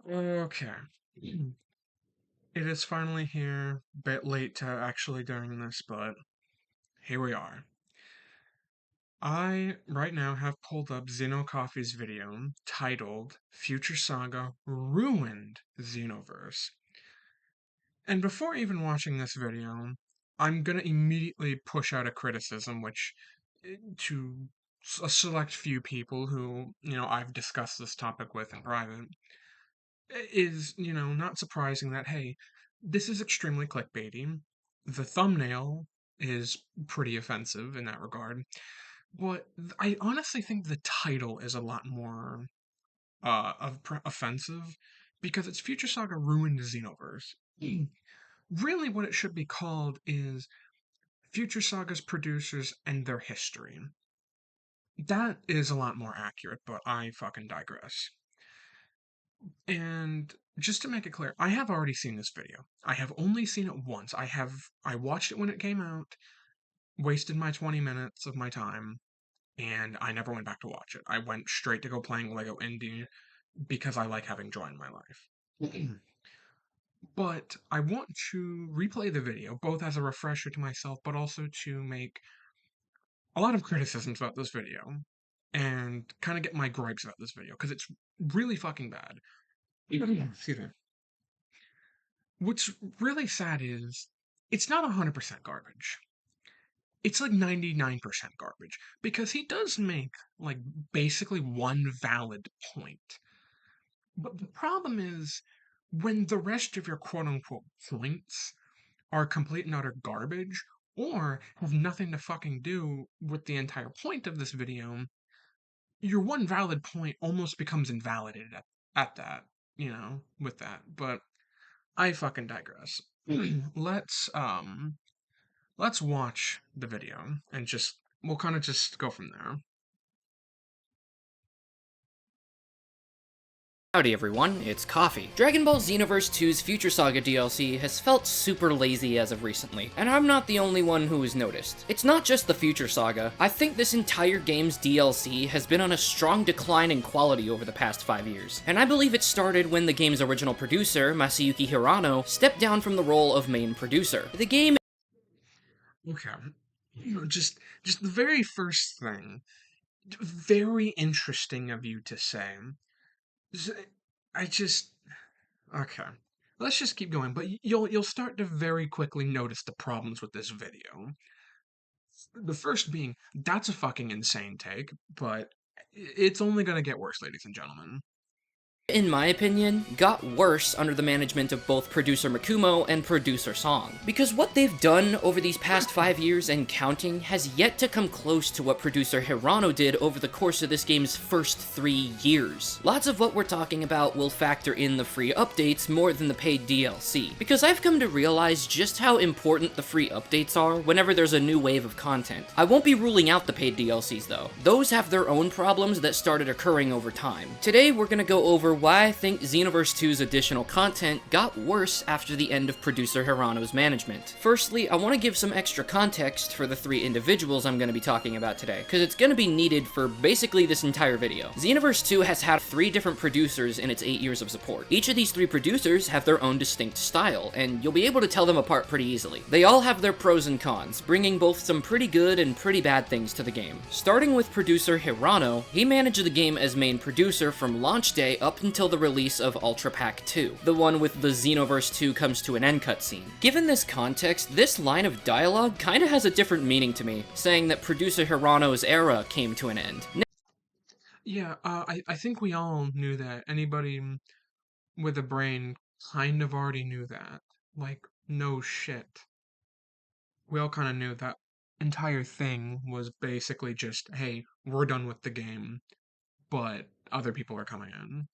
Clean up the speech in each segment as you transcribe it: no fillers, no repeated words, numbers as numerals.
Okay. It is finally here. Bit late to actually doing this, but here we are. I, right now, have pulled up XenoCoffee's video titled Future Saga RUINED Xenoverse. And before even watching this video, I'm gonna immediately push out a criticism, which to a select few people who, I've discussed this topic with in private, is, not surprising that, hey, this is extremely clickbaity. The thumbnail is pretty offensive in that regard. But I honestly think the title is a lot more offensive because it's Future Saga Ruined Xenoverse. Really, what it should be called is Future Saga's producers and their history. That is a lot more accurate, but I fucking digress. And just to make it clear, I have already seen this video. I have only seen it once. I watched it when it came out, wasted my 20 minutes of my time, and I never went back to watch it. I went straight to go playing Lego Indie because I like having joy in my life. But I want to replay the video, both as a refresher to myself, but also to make a lot of criticisms about this video and kind of get my gripes about this video because it's really fucking bad. Excuse me. What's really sad is it's not 100% garbage. It's like 99% garbage because he does make like basically one valid point. But the problem is when the rest of your quote unquote points are complete and utter garbage or have nothing to fucking do with the entire point of this video, your one valid point almost becomes invalidated at that, with that. But I fucking digress. let's let's watch the video and we'll kind of just go from there. Howdy everyone, it's Coffee. Dragon Ball Xenoverse 2's Future Saga DLC has felt super lazy as of recently, and I'm not the only one who has noticed. It's not just the Future Saga, I think this entire game's DLC has been on a strong decline in quality over the past 5 years, and I believe it started when the game's original producer, Masayuki Hirano, stepped down from the role of main producer. The game Okay. Just the very first thing, very interesting of you to say. I just okay. Let's just keep going, but you'll start to very quickly notice the problems with this video. The first being that's a fucking insane take, but it's only gonna get worse, ladies and gentlemen. in my opinion, got worse under the management of both producer Makumo and producer Song. Because what they've done over these past 5 years and counting has yet to come close to what producer Hirano did over the course of this game's first 3 years. Lots of what we're talking about will factor in the free updates more than the paid DLC, because I've come to realize just how important the free updates are whenever there's a new wave of content. I won't be ruling out the paid DLCs though. Those have their own problems that started occurring over time. Today we're gonna go over why I think Xenoverse 2's additional content got worse after the end of producer Hirano's management. Firstly, I want to give some extra context for the 3 individuals I'm going to be talking about today, because it's going to be needed for basically this entire video. Xenoverse 2 has had 3 different producers in its 8 years of support. Each of these 3 producers have their own distinct style, and you'll be able to tell them apart pretty easily. They all have their pros and cons, bringing both some pretty good and pretty bad things to the game. Starting with producer Hirano, he managed the game as main producer from launch day up until the release of Ultra Pack 2, the one with the Xenoverse 2 comes to an end cutscene. Given this context, this line of dialogue kinda has a different meaning to me, saying that producer Hirano's era came to an end. Yeah, I think we all knew that. Anybody with a brain kind of already knew that. Like, no shit. We all kind of knew that entire thing was basically just, hey, we're done with the game, but other people are coming in.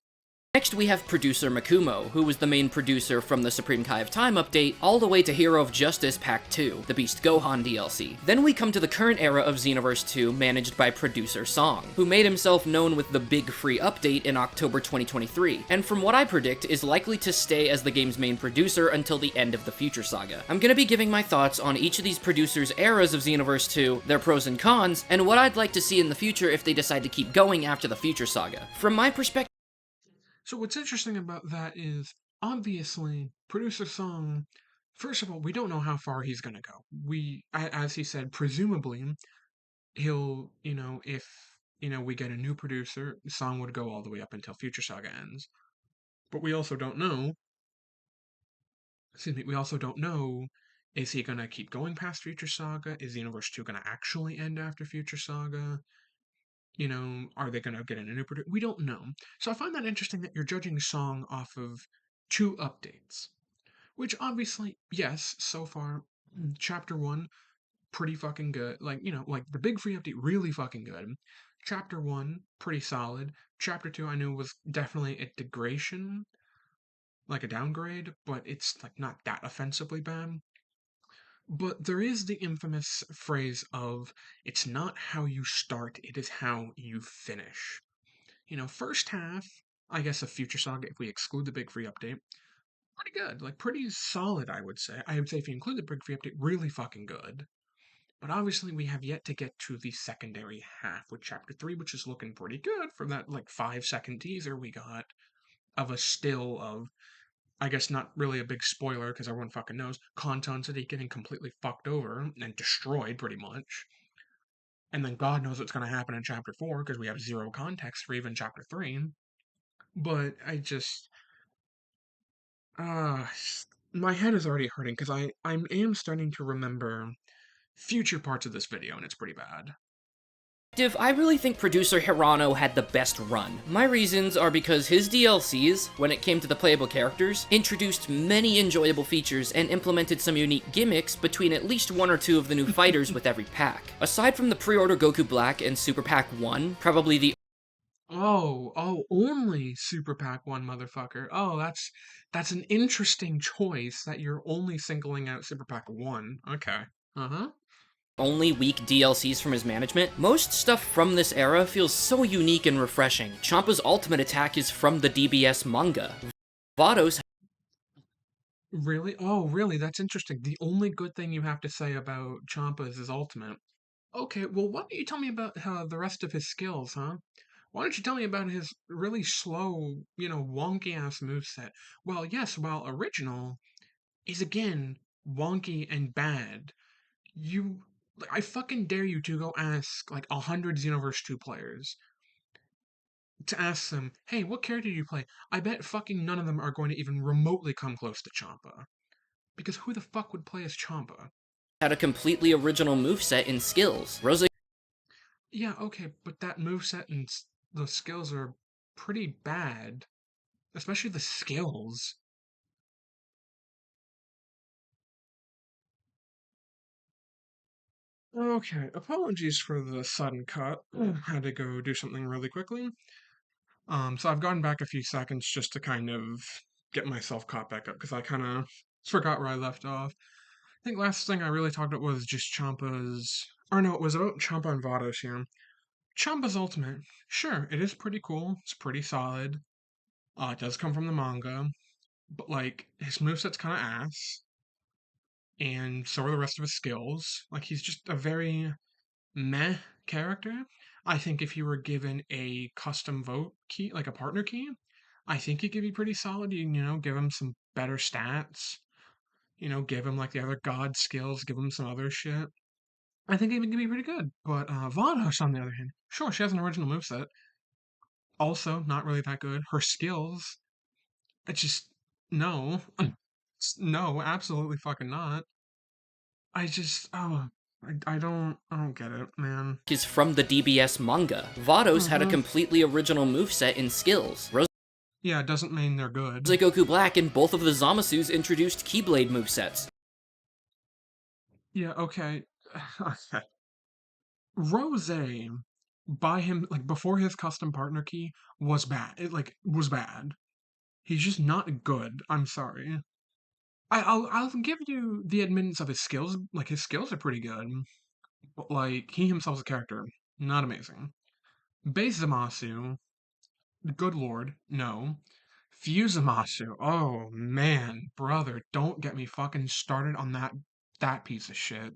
Next we have producer Makumo, who was the main producer from the Supreme Kai of Time update all the way to Hero of Justice Pack 2, the Beast Gohan DLC. Then we come to the current era of Xenoverse 2 managed by producer Song, who made himself known with the big free update in October 2023, and from what I predict is likely to stay as the game's main producer until the end of the Future Saga. I'm gonna be giving my thoughts on each of these producers' eras of Xenoverse 2, their pros and cons, and what I'd like to see in the future if they decide to keep going after the Future Saga. From my perspective, So what's interesting about that is obviously producer Song. First of all, we don't know how far he's gonna go. As he said, presumably he'll, if we get a new producer, Song would go all the way up until Future Saga ends. But we also don't know. Excuse me. We also don't know. Is he gonna keep going past Future Saga? Is Universe 2 gonna actually end after Future Saga? Are they going to get in a new producer? We don't know. So I find that interesting that you're judging Song off of two updates, which obviously, yes, so far, chapter one, pretty fucking good. Like the big free update, really fucking good. Chapter one, pretty solid. Chapter two, I knew was definitely a degradation, like a downgrade, but it's like not that offensively bad. But there is the infamous phrase of, it's not how you start, it is how you finish. First half, I guess, of Future Saga, if we exclude the big free update, pretty good. Like, pretty solid, I would say. I would say if you include the big free update, really fucking good. But obviously, we have yet to get to the secondary half with Chapter 3, which is looking pretty good from that, like, 5-second teaser we got of a still of, I guess, not really a big spoiler because everyone fucking knows, Conton City getting completely fucked over and destroyed pretty much. And then God knows what's going to happen in Chapter 4 because we have zero context for even Chapter 3. But uh, my head is already hurting because I am starting to remember future parts of this video, and it's pretty bad. I really think producer Hirano had the best run. My reasons are because his DLCs, when it came to the playable characters, introduced many enjoyable features and implemented some unique gimmicks between at least one or two of the new fighters with every pack. Aside from the pre-order Goku Black and Super Pack 1, probably the Only Super Pack 1, motherfucker. Oh, that's an interesting choice that you're only singling out Super Pack 1. Okay. Uh-huh. only weak DLCs from his management, most stuff from this era feels so unique and refreshing. Champa's ultimate attack is from the DBS manga. Vados Really? Oh, really? That's interesting. The only good thing you have to say about Champa is his ultimate. Okay, well, why don't you tell me about the rest of his skills, huh? Why don't you tell me about his really slow, wonky ass moveset? Well, yes, while original is again wonky and bad. I fucking dare you to go ask like 100 Xenoverse 2 players to ask them, hey, what character do you play? I bet fucking none of them are going to even remotely come close to Champa. Because who the fuck would play as Champa? had a completely original moveset in skills. Yeah, okay, but that moveset and the skills are pretty bad. Especially the skills. Okay, apologies for the sudden cut. Had to go do something really quickly. So I've gone back a few seconds just to kind of get myself caught back up because I kind of forgot where I left off. I think last thing I really talked about was just Champa's, or no, it was about Champa and Vados here. Champa's ultimate, sure, it is pretty cool. It's pretty solid. It does come from the manga, but like his moveset's kind of ass, and so are the rest of his skills. Like he's just a very meh character. I think if he were given a custom vote key, like a partner key, I think he could be pretty solid. Give him some better stats. Give him like the other god skills, give him some other shit. I think he could be pretty good. But Vanosh, on the other hand, sure, she has an original moveset. Also, not really that good. Her skills, it's just, no. No, absolutely fucking not. I just, I don't get it, man. is from the DBS manga. Vados had a Mhm. completely original moveset in skills. Yeah, it doesn't mean they're good. Goku Black and both of the Zamasus introduced Keyblade movesets. Yeah, okay. Okay. Rose, by him, like, before his custom partner key, was bad. It, like, was bad. He's just not good. I'm sorry. I'll give you the admittance of his skills. Like, his skills are pretty good. But, like, he himself as a character, not amazing. Base Zamasu, good lord, no. Fusamasu, oh man, brother, don't get me fucking started on that piece of shit.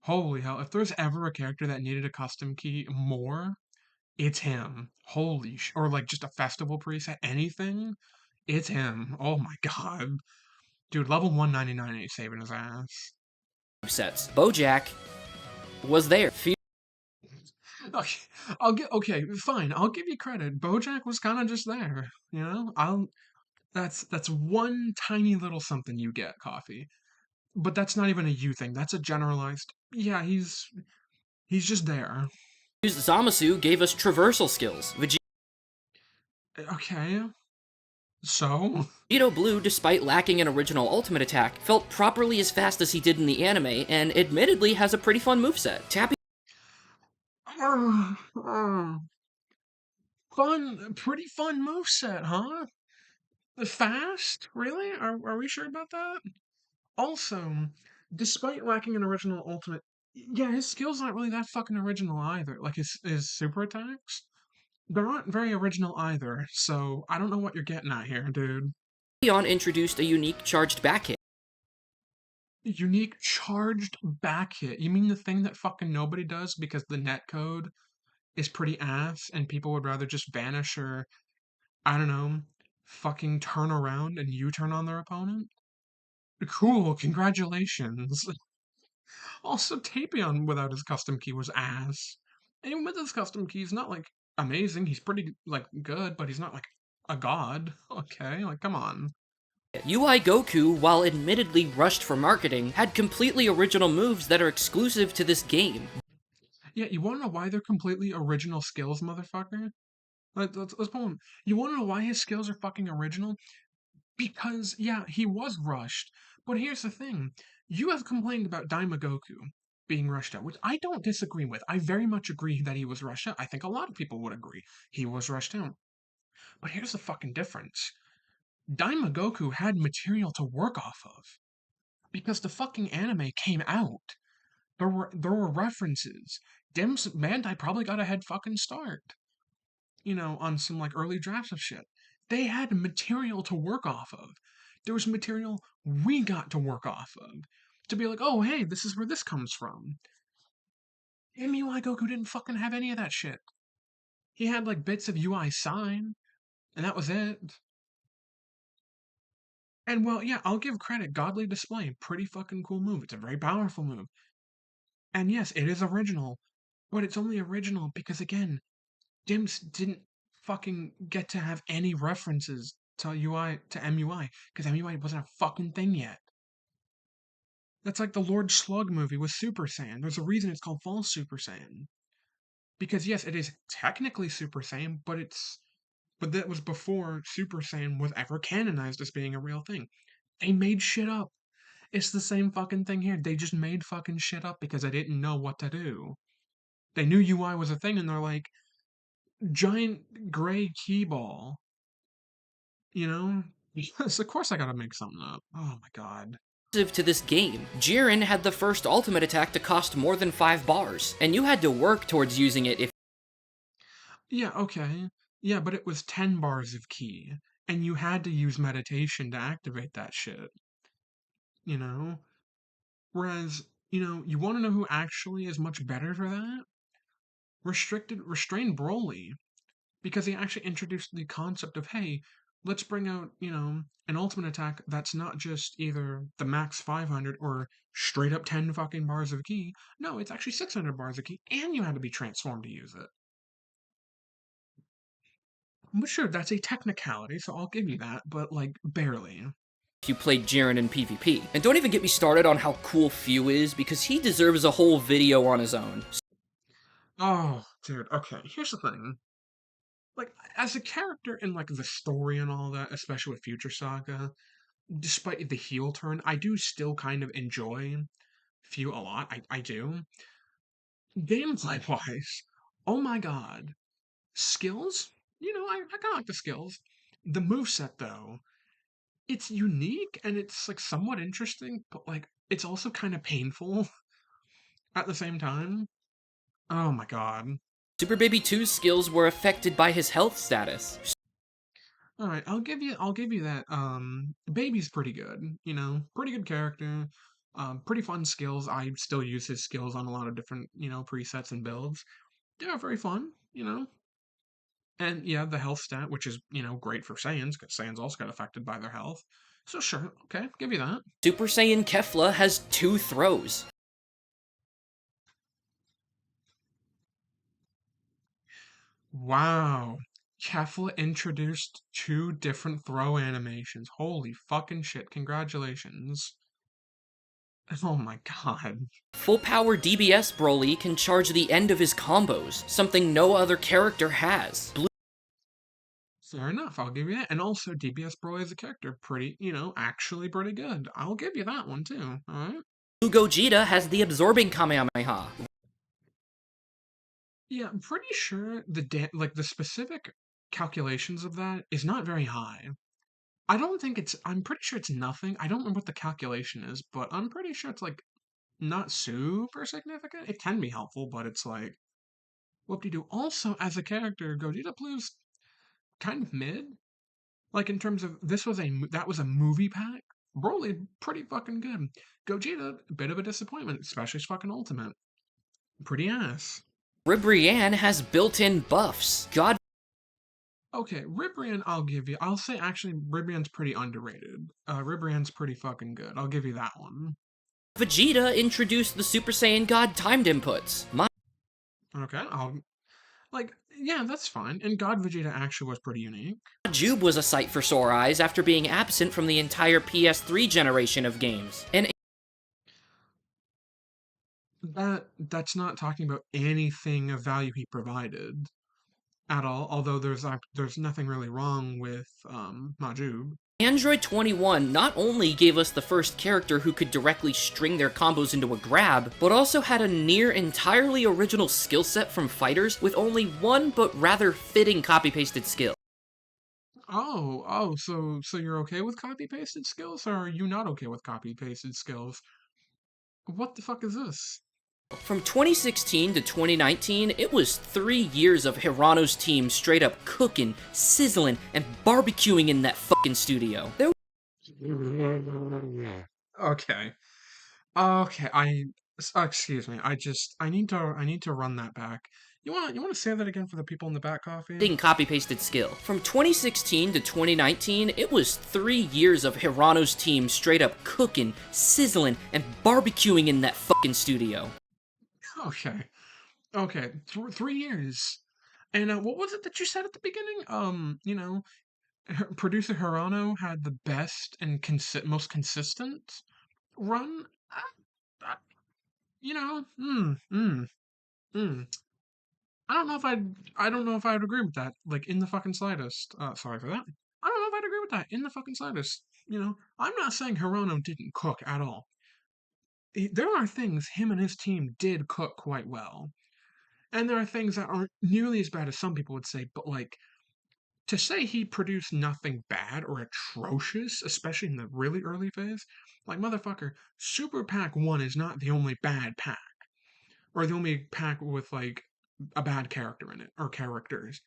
Holy hell, if there's ever a character that needed a custom key more, it's him. Or like just a festival preset, anything, it's him. Oh my god. Dude, level 199 ain't saving his ass. Sets. Bojack was there. Okay, okay, fine. I'll give you credit. Bojack was kind of just there, you know? That's one tiny little something you get, Coffee. But that's not even a you thing. That's a generalized. Yeah, he's just there. Zamasu gave us traversal skills. Okay. So, Vegito Blue, despite lacking an original ultimate attack, felt properly as fast as he did in the anime, and admittedly has a pretty fun moveset. Tapping pretty fun moveset, huh? Fast? Really? Are we sure about that? Also, despite lacking an original ultimate, yeah, his skills aren't really that fucking original either. Like his super attacks, they're not very original either. So I don't know what you're getting at here, dude. introduced a unique charged back hit. Unique charged back hit. You mean the thing that fucking nobody does because the net code is pretty ass and people would rather just vanish or, I don't know, fucking turn around and you turn on their opponent? Cool, congratulations. Also, Tapion without his custom key was ass. And even with his custom key, he's not like amazing. He's pretty like good, but he's not like a god. Okay, like come on. UI Goku, while admittedly rushed for marketing, had completely original moves that are exclusive to this game. Yeah, you want to know why they're completely original skills, motherfucker? Let's pull him. You want to know why his skills are fucking original? Because yeah, he was rushed. But here's the thing: you have complained about Daima Goku being rushed out, which I don't disagree with. I very much agree that he was rushed out. I think a lot of people would agree he was rushed out. But here's the fucking difference. Daima Goku had material to work off of because the fucking anime came out. There were references. Bandai probably got a head fucking start, on some like early drafts of shit. They had material to work off of. There was material we got to work off of to be like, oh hey, this is where this comes from. MUI Goku didn't fucking have any of that shit. He had like bits of UI sign, and that was it. And well, yeah, I'll give credit. Godly Display, pretty fucking cool move. It's a very powerful move. And yes, it is original, but it's only original because again, Dims didn't fucking get to have any references to MUI because MUI wasn't a fucking thing yet. That's like the Lord Slug movie with Super Saiyan. There's a reason it's called False Super Saiyan. Because yes, it is technically Super Saiyan, but that was before Super Saiyan was ever canonized as being a real thing. They made shit up. It's the same fucking thing here. They just made fucking shit up because they didn't know what to do. They knew UI was a thing and they're like, giant gray key ball, you know? Yes, of course I gotta make something up. Oh my god. To this game, Jiren had the first ultimate attack to cost more than 5 bars, and you had to work towards using it if Yeah, okay. Yeah, but it was 10 bars of key, and you had to use meditation to activate that shit, you know? Whereas, you wanna know who actually is much better for that? Restrained Broly. Because he actually introduced the concept of, hey, let's bring out, an ultimate attack that's not just either the max 500 or straight up 10 fucking bars of key. No, it's actually 600 bars of key, and you had to be transformed to use it. But sure, that's a technicality, so I'll give you that, but like barely. you played Jiren in PvP. And don't even get me started on how cool Few is, because he deserves a whole video on his own. Oh, dude, okay, here's the thing. Like, as a character in like the story and all that, especially with Future Saga, despite the heel turn, I do still kind of enjoy Few a lot. I do. Gameplay wise, oh my god. Skills? I kind of like the skills. The moveset, though, it's unique and it's like somewhat interesting, but like it's also kind of painful at the same time. Oh my god. Super Baby 2's skills were affected by his health status. Alright, I'll give you that. Baby's pretty good, pretty good character. Pretty fun skills. I still use his skills on a lot of different, presets and builds. They're very fun. And yeah, the health stat, which is, great for Saiyans, because Saiyans also get affected by their health. So sure, okay, give you that. Super Saiyan Kefla has 2 throws. Wow. Kefla introduced 2 different throw animations. Holy fucking shit, congratulations. Oh my god. Full power DBS Broly can charge the end of his combos, something no other character has. Fair enough, I'll give you that. And also, DBS Broly as a character, pretty, actually pretty good. I'll give you that one too, alright? Blue Gogeta has the absorbing Kamehameha. Yeah, I'm pretty sure the specific calculations of that is not very high. I'm pretty sure it's nothing. I don't remember what the calculation is, but I'm pretty sure it's like not super significant. It can be helpful, but it's like whoop-de-doo. Also, as a character, Gogeta Blue's kind of mid. Like in terms of that was a movie pack. Broly pretty fucking good. Gogeta, a bit of a disappointment, especially his fucking ultimate. Pretty ass. Ribrianne has built-in buffs. God Okay, Ribrianne, I'll give you. I'll say actually Ribrianne's pretty underrated. Ribrianne's pretty fucking good. I'll give you that one. Vegeta introduced the Super Saiyan God timed inputs. Okay, yeah, that's fine. And God Vegeta actually was pretty unique. Jube was a sight for sore eyes after being absent from the entire PS3 generation of games. And That's not talking about anything of value he provided at all. Although there's nothing really wrong with Majub. Android 21 not only gave us the first character who could directly string their combos into a grab, but also had a near entirely original skill set from fighters with only one but rather fitting copy-pasted skill. So you're okay with copy pasted skills, or are you not okay with copy pasted skills? What the fuck is this? From 2016 to 2019, it was 3 years of Hirano's team straight up cooking, sizzling, and barbecuing in that fucking studio. Okay. Okay, excuse me. I need to run that back. You want to say that again for the people in the back, Coffee? Copy-pasted skill. From 2016 to 2019, it was 3 years of Hirano's team straight up cooking, sizzling, and barbecuing in that fucking studio. Okay. Okay. 3 years. And what was it that you said at the beginning? Producer Hirano had the best and most consistent run. Uh, uh, you know, mm, mm, mm. I don't know if I'd agree with that. Like in the fucking slightest. Sorry for that. I don't know if I'd agree with that in the fucking slightest. I'm not saying Hirono didn't cook at all. There are things him and his team did cook quite well, and there are things that aren't nearly as bad as some people would say. But like to say he produced nothing bad or atrocious, especially in the really early phase, like motherfucker, Super Pack One is not the only bad pack or the only pack with like a bad character in it or characters.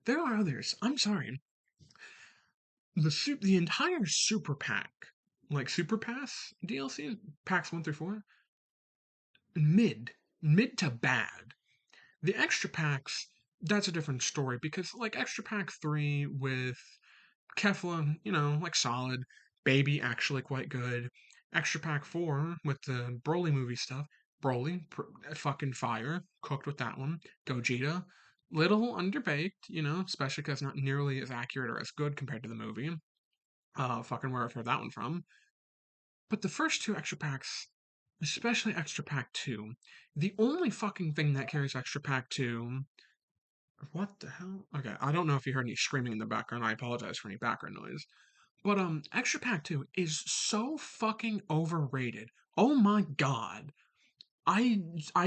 There are others. I'm sorry. The entire Super Pack, like Super Pass DLC, packs 1 through 4, mid to bad. The extra packs, that's a different story because like Extra Pack 3 with Kefla, like solid. Baby actually quite good. Extra Pack 4 with the Broly movie stuff. Broly, fucking fire. Cooked with that one. Gogeta, little underbaked, especially because not nearly as accurate or as good compared to the movie. Fucking where I've heard that one from. But the first 2 extra packs, especially Extra Pack 2, the only fucking thing that carries Extra Pack 2. What the hell? Okay, I don't know if you heard any screaming in the background. I apologize for any background noise. But Extra Pack 2 is so fucking overrated. Oh my god. I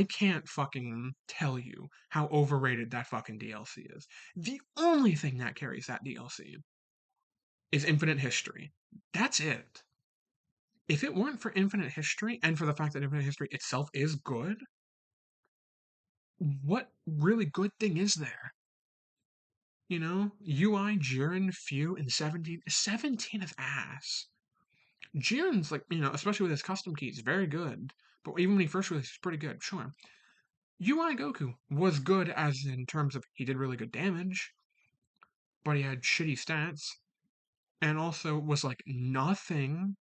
can't fucking tell you how overrated that fucking DLC is. The only thing that carries that DLC is Infinite History. That's it. If it weren't for Infinite History and for the fact that Infinite History itself is good, what really good thing is there? UI, Jiren, Few, and 17. 17 is ass. Jiren's like, especially with his custom keys, very good. But even when he first released, he's pretty good, sure. UI Goku was good as in terms of he did really good damage. but he had shitty stats, and also was like nothing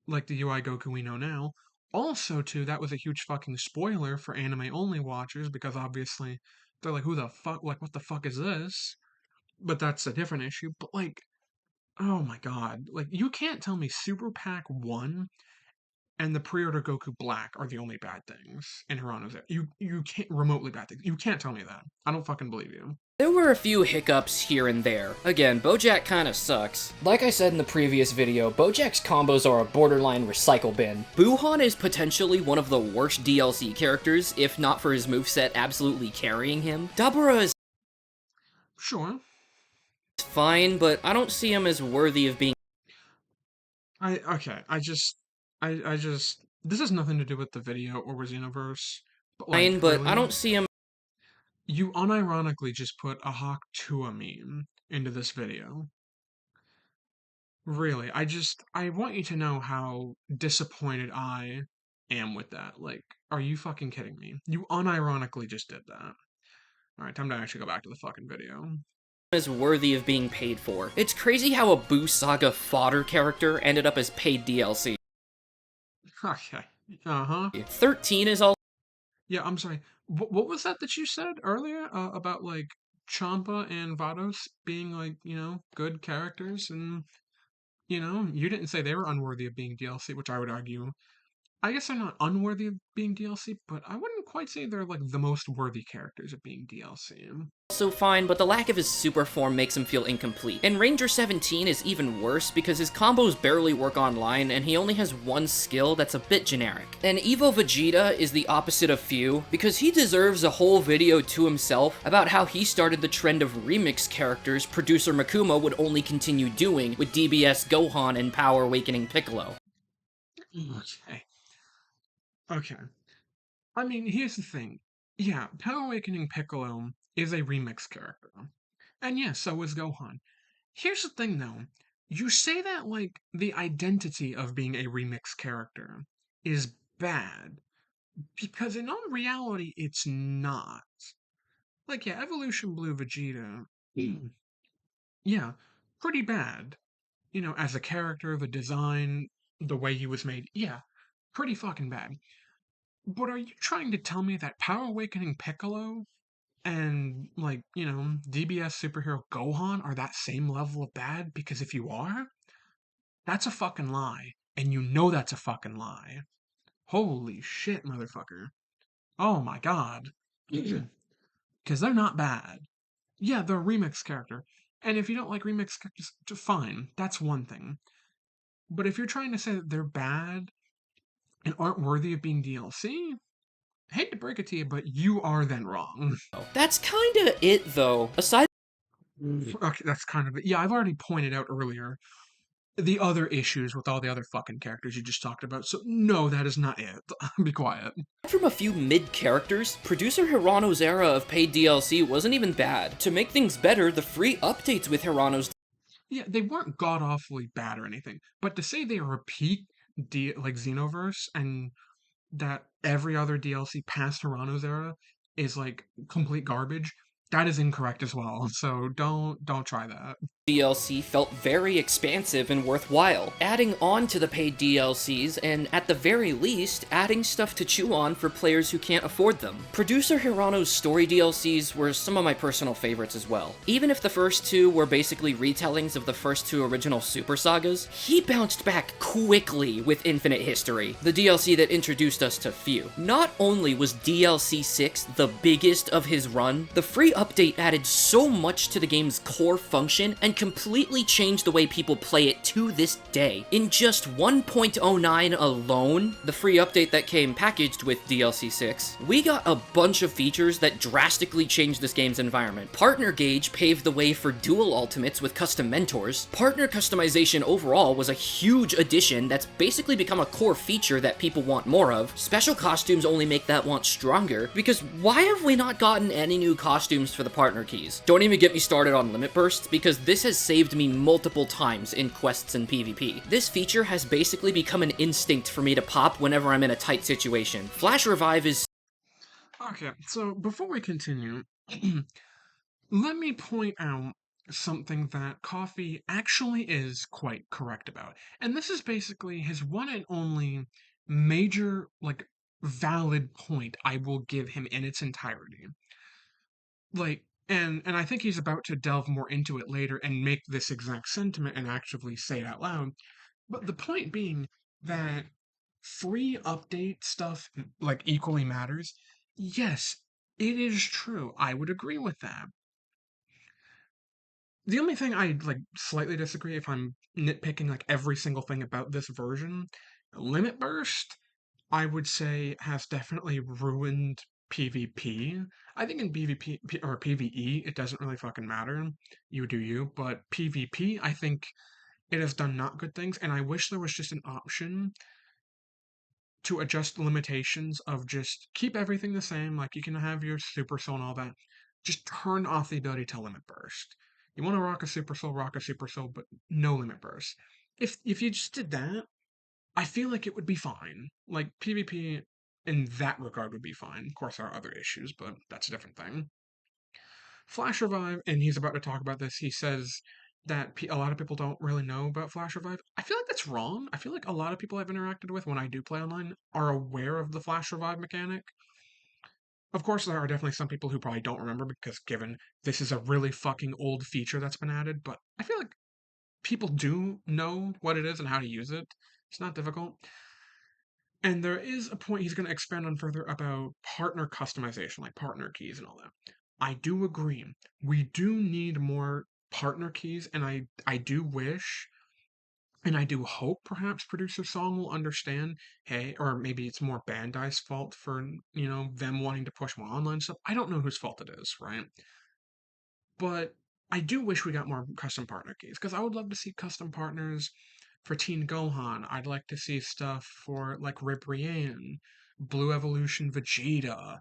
like the UI Goku we know now. Also, too, that was a huge fucking spoiler for anime only watchers because obviously they're like, who the fuck, like, what the fuck is this? But that's a different issue. But, like, oh my god. Like, you can't tell me Super Pack 1 and the pre-order Goku Black are the only bad things in Hirano's. You can't remotely bad things. You can't tell me that. I don't fucking believe you. There were a few hiccups here and there. Again, Bojack kinda sucks. Like I said in the previous video, Bojack's combos are a borderline recycle bin. Buhan is potentially one of the worst DLC characters, if not for his moveset absolutely carrying him. Dabura is Sure. fine, but I don't see him as worthy of being Okay. I just this has nothing to do with the video or with Xenoverse. But like fine, but I really, don't see him you unironically just put a Hawk Tua meme into this video. Really, I want you to know how disappointed I am with that. Like, are you fucking kidding me? You unironically just did that. Alright, time to actually go back to the fucking video. as worthy of being paid for. It's crazy how a Boo Saga fodder character ended up as paid DLC. Okay. Uh-huh. 13 is all Yeah, I'm sorry. What was that you said earlier about like Champa and Vados being like, good characters and you didn't say they were unworthy of being DLC, which I would argue I guess they're not unworthy of being DLC, but I wouldn't quite say they're like the most worthy characters of being DLC. also fine, but the lack of his super form makes him feel incomplete. And Ranger 17 is even worse because his combos barely work online and he only has one skill that's a bit generic. And Evo Vegeta is the opposite of few because he deserves a whole video to himself about how he started the trend of remix characters producer Makuma would only continue doing with DBS Gohan and Power Awakening Piccolo. Okay. Okay. I mean, here's the thing. Yeah, Power Awakening Piccolo is a remix character. And yes, so is Gohan. Here's the thing though. You say that like the identity of being a remix character is bad, because in all reality it's not. Like, yeah, Evolution Blue Vegeta, yeah, pretty bad. As a character, the design, the way he was made, yeah, pretty fucking bad. But are you trying to tell me that Power Awakening Piccolo and, like, DBS superhero Gohan are that same level of bad? Because if you are, that's a fucking lie. And you know that's a fucking lie. Holy shit, motherfucker. Oh my god. Because they're not bad. Yeah, they're a remix character. And if you don't like remix characters, fine. That's one thing. But if you're trying to say that they're bad and aren't worthy of being DLC, I hate to break it to you, but you are then wrong. That's kinda it though. Aside Okay, that's kind of it. Yeah, I've already pointed out earlier the other issues with all the other fucking characters you just talked about. So no, that is not it. Be quiet. from a few mid-characters, producer Hirano's era of paid DLC wasn't even bad. To make things better, the free updates with Hirano's Yeah, they weren't god awfully bad or anything, but to say they repeat like Xenoverse and that every other DLC past Hirano's era is like complete garbage, that is incorrect as well. So don't try that. DLC felt very expansive and worthwhile, adding on to the paid DLCs and, at the very least, adding stuff to chew on for players who can't afford them. Producer Hirano's story DLCs were some of my personal favorites as well. Even if the first two were basically retellings of the first two original Super Sagas, he bounced back quickly with Infinite History, the DLC that introduced us to Few. Not only was DLC 6 the biggest of his run, the free update added so much to the game's core function and completely changed the way people play it to this day. In just 1.09 alone, the free update that came packaged with DLC 6, we got a bunch of features that drastically changed this game's environment. Partner Gauge paved the way for dual ultimates with custom mentors. Partner customization overall was a huge addition that's basically become a core feature that people want more of. Special costumes only make that want stronger, because why have we not gotten any new costumes for the partner keys? Don't even get me started on limit bursts, because this has saved me multiple times in quests and PvP. This feature has basically become an instinct for me to pop whenever I'm in a tight situation. Flash Revive is Okay, so before we continue, let me point out something that Coffee actually is quite correct about. And this is basically his one and only major, like, valid point I will give him in its entirety. Like, and I think he's about to delve more into it later and make this exact sentiment and actively say it out loud. But the point being that free update stuff like equally matters. Yes, it is true. I would agree with that. The only thing I like slightly disagree if I'm nitpicking like every single thing about this version, Limit Burst, I would say has definitely ruined PvP. I think in PvP or PvE it doesn't really fucking matter. You do you, but PvP I think it has done not good things and I wish there was just an option to adjust the limitations of just keep everything the same, like you can have your super soul and all that. Just turn off the ability to limit burst. You want to rock a super soul, but no limit burst. If you just did that, I feel like it would be fine. Like PvP in that regard would be fine. Of course, there are other issues, but that's a different thing. Flash Revive, and he's about to talk about this. He says that a lot of people don't really know about Flash Revive. I feel like that's wrong. I feel like a lot of people I've interacted with when I do play online are aware of the Flash Revive mechanic. Of course, there are definitely some people who probably don't remember because given this is a really fucking old feature that's been added, but I feel like people do know what it is and how to use it. It's not difficult. And there is a point he's going to expand on further about partner customization, like partner keys and all that. I do agree. We do need more partner keys, and I do wish and I do hope perhaps producer Song will understand, hey, or maybe it's more Bandai's fault for, them wanting to push more online stuff. I don't know whose fault it is, right? But I do wish we got more custom partner keys because I would love to see custom partners for Teen Gohan. I'd like to see stuff for like Rip Rian, Blue Evolution Vegeta,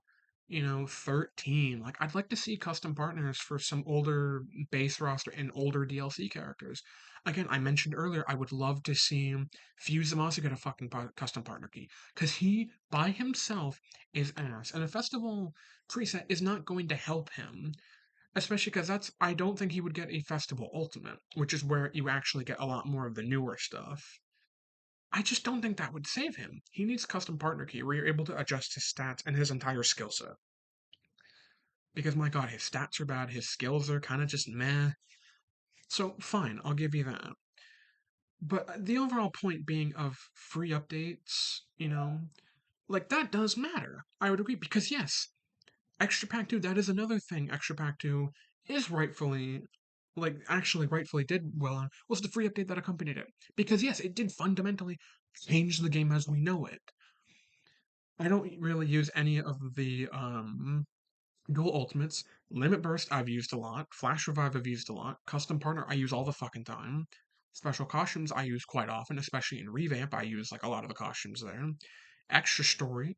13. Like I'd like to see custom partners for some older base roster and older DLC characters. Again, I mentioned earlier I would love to see Fuse Zamasa get a fucking custom partner key because he by himself is ass, and a festival preset is not going to help him. Especially because I don't think he would get a festival ultimate, which is where you actually get a lot more of the newer stuff. I just don't think that would save him. He needs custom partner key where you're able to adjust his stats and his entire skill set. Because my god, his stats are bad, his skills are kind of just meh. So fine, I'll give you that. But the overall point being of free updates, like that does matter. I would agree because yes, Extra Pack 2, that is another thing Extra Pack 2 is rightfully, like, actually rightfully did well on, was the free update that accompanied it. Because, yes, it did fundamentally change the game as we know it. I don't really use any of the dual ultimates. Limit Burst, I've used a lot. Flash Revive, I've used a lot. Custom Partner, I use all the fucking time. Special costumes, I use quite often, especially in Revamp. I use, like, a lot of the costumes there. Extra story,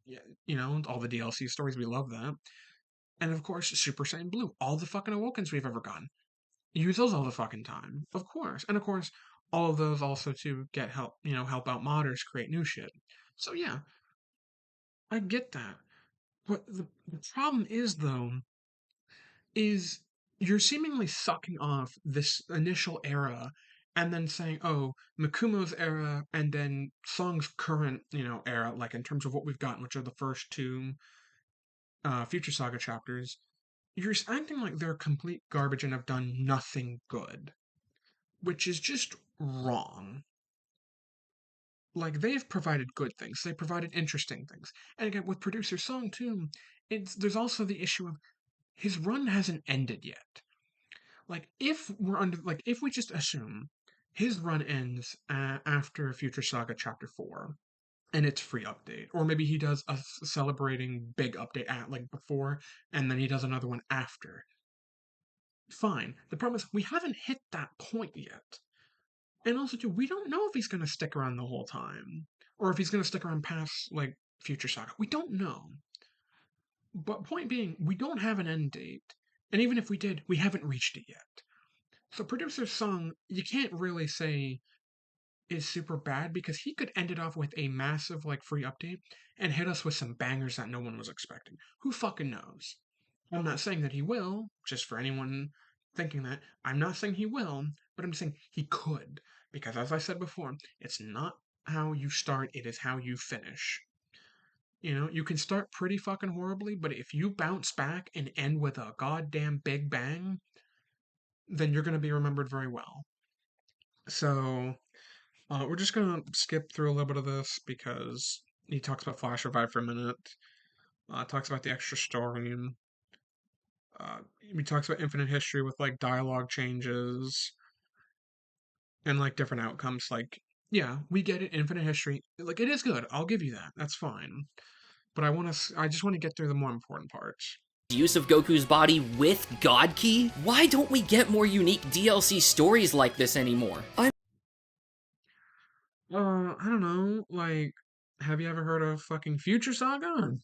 all the DLC stories, we love that. And of course, Super Saiyan Blue, all the fucking Awokens we've ever gotten. Use those all the fucking time. Of course. And of course, all of those also to get help, help out modders create new shit. So yeah, I get that. But the problem is though, is you're seemingly sucking off this initial era and then saying, oh, Makumo's era and then Song's current, era, like in terms of what we've gotten, which are the first two Future Saga chapters, you're acting like they're complete garbage and have done nothing good, which is just wrong. Like they've provided good things, they provided interesting things, and again with producer Song too, there's also the issue of his run hasn't ended yet. Like if we just assume his run ends after Future Saga Chapter 4, and it's free update, or maybe he does a celebrating big update at like before, and then he does another one after. Fine. The problem is we haven't hit that point yet. And also, too, we don't know if he's going to stick around the whole time, or if he's going to stick around past like Future Saga. We don't know. But point being, we don't have an end date, and even if we did, we haven't reached it yet. So producer Sung, you can't really say is super bad because he could end it off with a massive like free update and hit us with some bangers that no one was expecting. Who fucking knows? I'm not saying that he will, just for anyone thinking that. I'm not saying he will, but I'm saying he could. Because as I said before, it's not how you start, it is how you finish. You can start pretty fucking horribly, but if you bounce back and end with a goddamn big bang, then you're going to be remembered very well. So, we're just going to skip through a little bit of this because he talks about Flash Revive for a minute, talks about the extra story, he talks about infinite history with like dialogue changes and like different outcomes. Like, yeah, we get it, infinite history. Like, it is good. I'll give you that. That's fine. But I just want to get through the more important parts. Use of Goku's body with God Ki? Why don't we get more unique DLC stories like this anymore? I don't know. Like, have you ever heard of fucking Future Saga?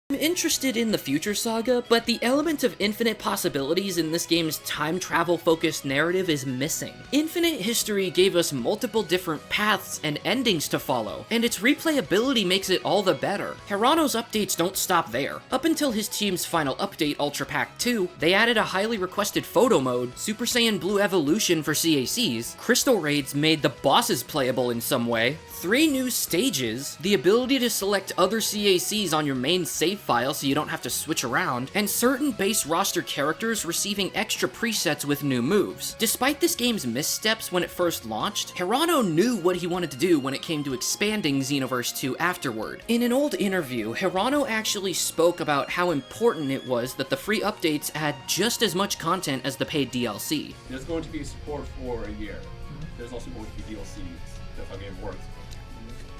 I'm interested in the Future Saga, but the element of infinite possibilities in this game's time travel focused narrative is missing. Infinite History gave us multiple different paths and endings to follow, and its replayability makes it all the better. Hirano's updates don't stop there. Up until his team's final update, Ultra Pack 2, they added a highly requested photo mode, Super Saiyan Blue Evolution for CACs, Crystal Raids made the bosses playable in some way, 3 new stages, the ability to select other CACs on your main save file so you don't have to switch around, and certain base roster characters receiving extra presets with new moves. Despite this game's missteps when it first launched, Hirano knew what he wanted to do when it came to expanding Xenoverse 2 afterward. In an old interview, Hirano actually spoke about how important it was that the free updates add just as much content as the paid DLC. There's going to be support for a year. There's also going to be DLCs. That's how the game works.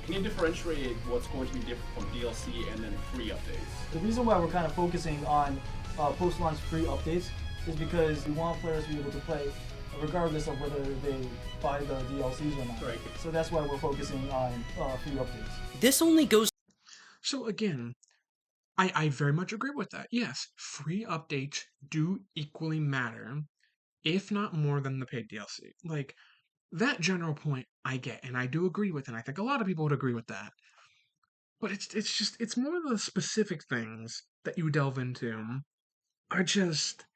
Can you differentiate what's going to be different from DLC and then free updates? The reason why we're kind of focusing on post-launch free updates is because we want players to be able to play regardless of whether they buy the DLCs or not. Right. So that's why we're focusing on free updates. This only goes So again, I very much agree with that. Yes, free updates do equally matter, if not more than the paid DLC. Like, that general point I get, and I do agree with, and I think a lot of people would agree with that. But it's more the specific things that you delve into are just,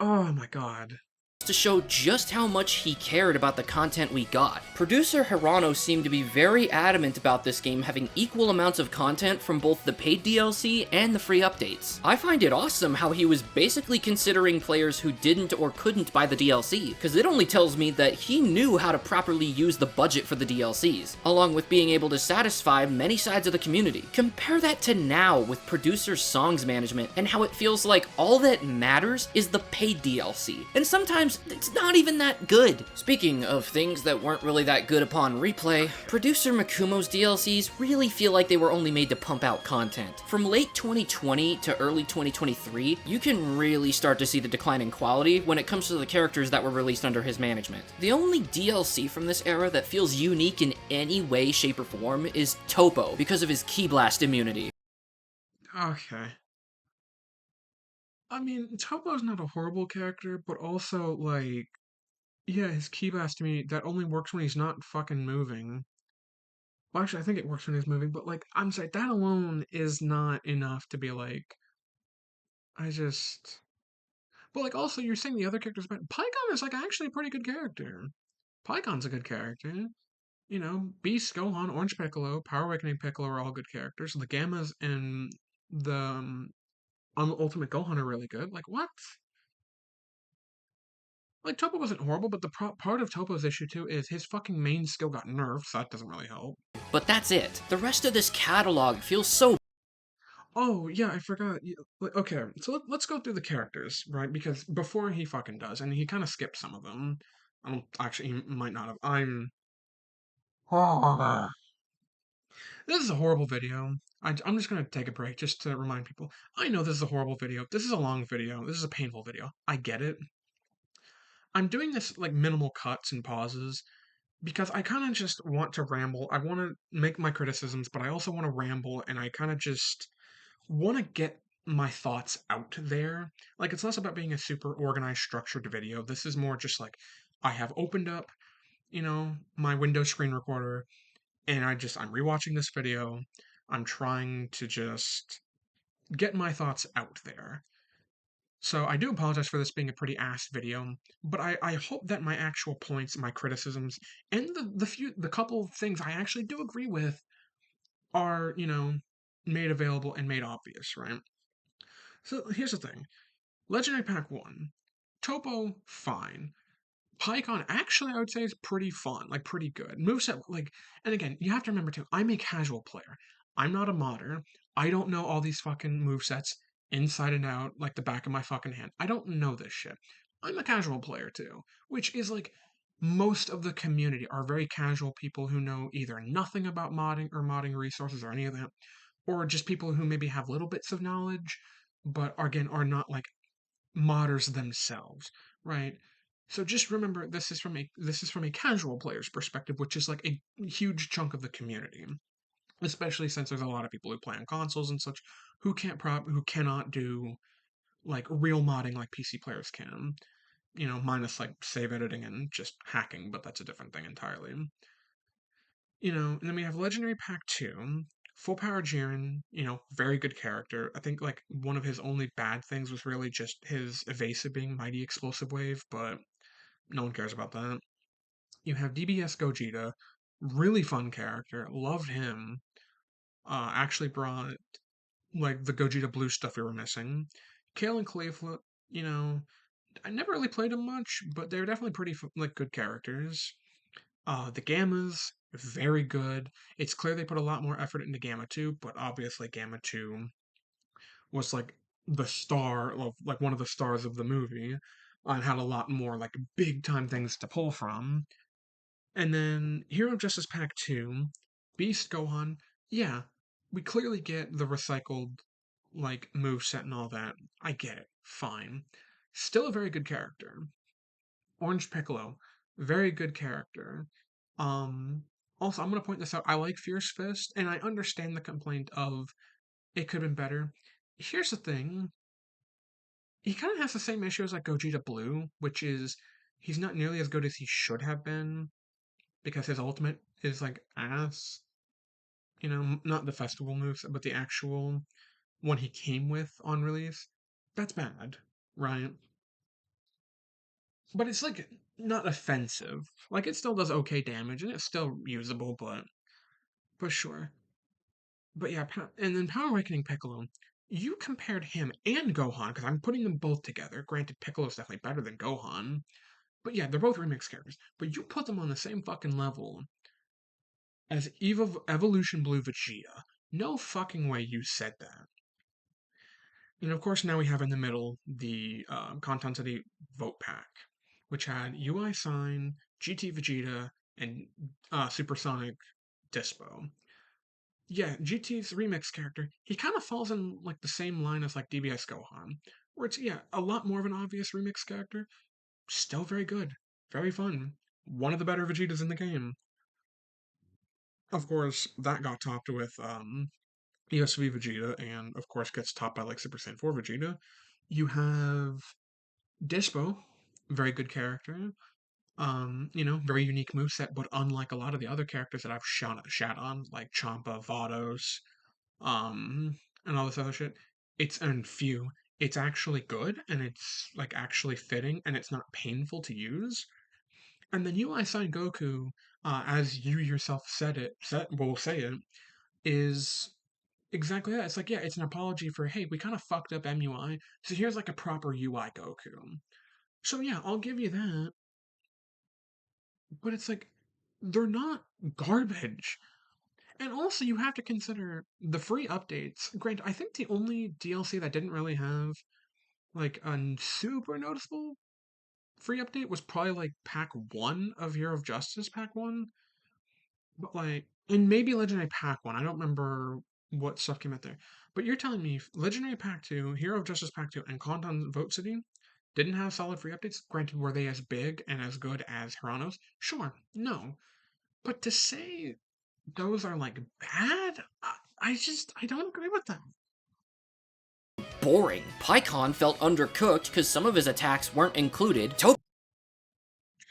oh my god. to show just how much he cared about the content we got. Producer Hirano seemed to be very adamant about this game having equal amounts of content from both the paid DLC and the free updates. I find it awesome how he was basically considering players who didn't or couldn't buy the DLC, because it only tells me that he knew how to properly use the budget for the DLCs, along with being able to satisfy many sides of the community. Compare that to now with producer songs management and how it feels like all that matters is the paid DLC, and sometimes it's not even that good. Speaking of things that weren't really that good upon replay, producer Makumo's DLCs really feel like they were only made to pump out content. From late 2020 to early 2023, you can really start to see the decline in quality when it comes to the characters that were released under his management. The only DLC from this era that feels unique in any way, shape, or form is Topo because of his Ki Blast immunity. Okay. I mean, Topo's not a horrible character, but also, like, yeah, his key blast to me, that only works when he's not fucking moving. Well, actually, I think it works when he's moving, but, like, I'm sorry, that alone is not enough to be like, I just. But, like, also, you're saying the other characters, but Pycon is, like, actually a pretty good character. Pycon's a good character. Beast, Gohan, Orange Piccolo, Power Awakening Piccolo are all good characters. The Gammas and the Ultimate Gohan are really good. Like, what? Like, Topo wasn't horrible, but the part of Topo's issue, too, is his fucking main skill got nerfed, so that doesn't really help. But that's it. The rest of this catalog feels so Oh, yeah, I forgot. Okay, so let's go through the characters, right? Because before he fucking does, and he kind of skipped some of them. I don't, actually, he might not have. This is a horrible video. I'm just gonna take a break just to remind people. I know this is a horrible video. This is a long video. This is a painful video. I get it. I'm doing this like minimal cuts and pauses because I kind of just want to ramble. I want to make my criticisms, but I also want to ramble and I kind of just want to get my thoughts out there. Like, it's less about being a super organized, structured video. This is more just like I have opened up, my Windows screen recorder and I'm rewatching this video. I'm trying to just get my thoughts out there. So I do apologize for this being a pretty ass video, but I hope that my actual points, my criticisms, and the couple of things I actually do agree with are, made available and made obvious, right? So here's the thing. Legendary Pack 1. Topo, fine. PyCon actually I would say is pretty fun, like pretty good. Moveset, and again, you have to remember too, I'm a casual player. I'm not a modder. I don't know all these fucking movesets inside and out, like the back of my fucking hand. I don't know this shit. I'm a casual player too, which is like most of the community are very casual people who know either nothing about modding or modding resources or any of that, or just people who maybe have little bits of knowledge, but again are not like modders themselves, right? So just remember this is from a casual player's perspective, which is like a huge chunk of the community. Especially since there's a lot of people who play on consoles and such who cannot do like real modding like PC players can. Minus like save editing and just hacking, but that's a different thing entirely. And then we have Legendary Pack 2, Full Power Jiren, very good character. I think like one of his only bad things was really just his evasive being Mighty Explosive Wave, but no one cares about that. You have DBS Gogeta, really fun character, loved him. Actually brought like the Gogeta Blue stuff we were missing. Kale and Clayflip, I never really played them much, but they're definitely pretty like good characters. The Gammas, very good. It's clear they put a lot more effort into Gamma 2, but obviously Gamma 2 was like the star of like one of the stars of the movie and had a lot more like big time things to pull from. And then Hero of Justice Pack 2, Beast Gohan, yeah, we clearly get the recycled like move set and all that. I get it. Fine. Still a very good character. Orange Piccolo, very good character. Um, Also, I'm gonna point this out. I like Fierce Fist, and I understand the complaint of it could have been better. Here's the thing: he kind of has the same issue as like Gogeta Blue, which is he's not nearly as good as he should have been because his ultimate is like ass. Not the festival moves, but the actual one he came with on release. That's bad, right? But it's like not offensive. Like it still does okay damage and it's still usable, but for sure. But yeah, and then Power Awakening Piccolo. You compared him and Gohan because I'm putting them both together. Granted, Piccolo's definitely better than Gohan, but yeah, they're both remix characters. But you put them on the same fucking level as Evolution Blue Vegeta. No fucking way you said that. And of course, now we have in the middle the Content City Vote Pack, which had UI Sign, GT Vegeta, and Supersonic Dispo. Yeah, GT's remix character, he kind of falls in like the same line as like DBS Gohan, where it's a lot more of an obvious remix character. Still very good, very fun. One of the better Vegetas in the game. Of course, that got topped with ESV Vegeta, and of course gets topped by like Super Saiyan 4 Vegeta. You have Dispo, very good character. Very unique moveset, but unlike a lot of the other characters that I've shat on, like Champa, Vados, and all this other shit, it's actually good and it's like actually fitting and it's not painful to use. And then UI Sign Goku, as you yourself will say it, is exactly that. It's like, yeah, it's an apology for, hey, we kind of fucked up MUI, so here's like a proper UI Goku. So yeah, I'll give you that. But it's like, they're not garbage. And also, you have to consider the free updates. Granted, I think the only DLC that didn't really have like a super noticeable free update was probably like Pack 1 of Hero of Justice Pack 1. But like, and maybe Legendary Pack 1. I don't remember what stuff came out there. But you're telling me Legendary Pack 2, Hero of Justice Pack 2, and Content Vote City didn't have solid free updates? Granted, were they as big and as good as Hiranos? Sure, no. But to say those are like bad, I don't agree with them. Boring. PyCon felt undercooked because some of his attacks weren't included.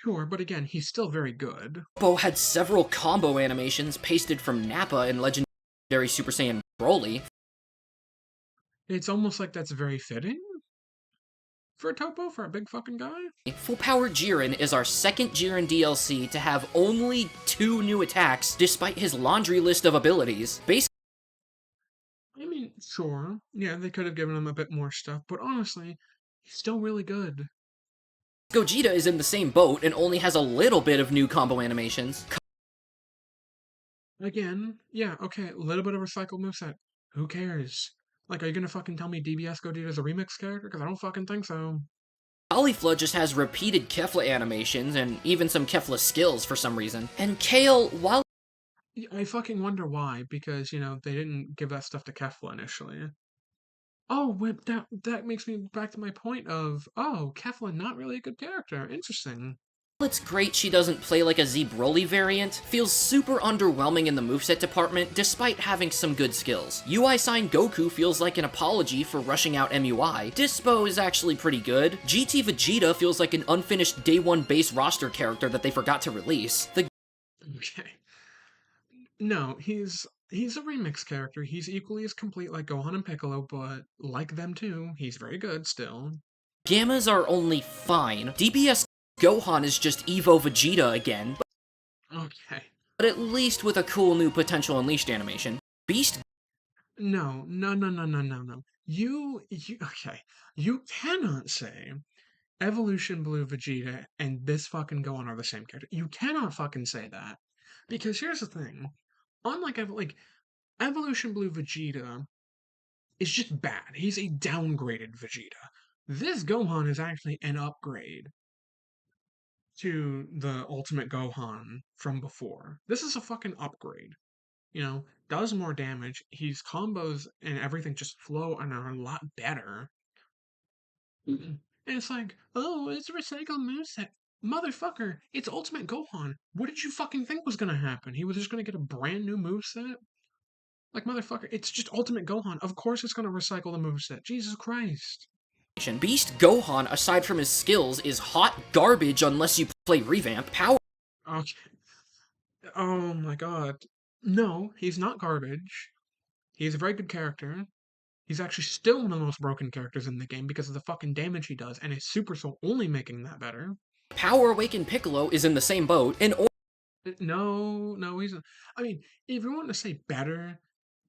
Sure, but again, he's still very good. Topo had several combo animations pasted from Nappa and Legendary Super Saiyan Broly. It's almost like that's very fitting. For a Topo, for a big fucking guy? Full Power Jiren is our second Jiren DLC to have only 2 new attacks, despite his laundry list of abilities. I mean, sure. Yeah, they could have given him a bit more stuff, but honestly, he's still really good. Gogeta is in the same boat and only has a little bit of new combo animations. Again, yeah, okay, a little bit of recycled moveset. Who cares? Like, are you gonna fucking tell me DBS Gogeta's a remix character? Because I don't fucking think so. Caulifla just has repeated Kefla animations and even some Kefla skills for some reason. And Kale, while I fucking wonder why, because, they didn't give that stuff to Kefla initially. Oh, wait, that makes me back to my point of, oh, Kefla not really a good character. Interesting. it's great she doesn't play like a Z Broly variant, feels super underwhelming in the moveset department despite having some good skills. UI Sign Goku feels like an apology for rushing out MUI. Dispo is actually pretty good. GT Vegeta feels like an unfinished day 1 base roster character that they forgot to release. Okay. No, he's a remix character. He's equally as complete like Gohan and Piccolo, but like them too, he's very good still. Gammas are only fine. DBS Gohan is just Evo Vegeta again, Okay. but at least with a cool new Potential Unleashed animation. Beast No, no, no, no, no, no, no. Okay. You cannot say Evolution Blue Vegeta and this fucking Gohan are the same character. You cannot fucking say that. Because here's the thing. Unlike Evolution Blue Vegeta is just bad. He's a downgraded Vegeta. This Gohan is actually an upgrade to the Ultimate Gohan from before. This is a fucking upgrade. Does more damage. His combos and everything just flow and are a lot better. And it's like, oh, it's a recycled moveset. Motherfucker, it's Ultimate Gohan. What did you fucking think was gonna happen? He was just gonna get a brand new moveset? Like, motherfucker, it's just Ultimate Gohan. Of course it's gonna recycle the moveset. Jesus Christ. Beast Gohan, aside from his skills, is hot garbage unless you play Revamp. Power Okay. Oh my god. No, he's not garbage. He's a very good character. He's actually still one of the most broken characters in the game because of the fucking damage he does, and his Super Soul only making that better. Power Awakened Piccolo is in the same boat, and No, no, he's not. I mean, if you want to say better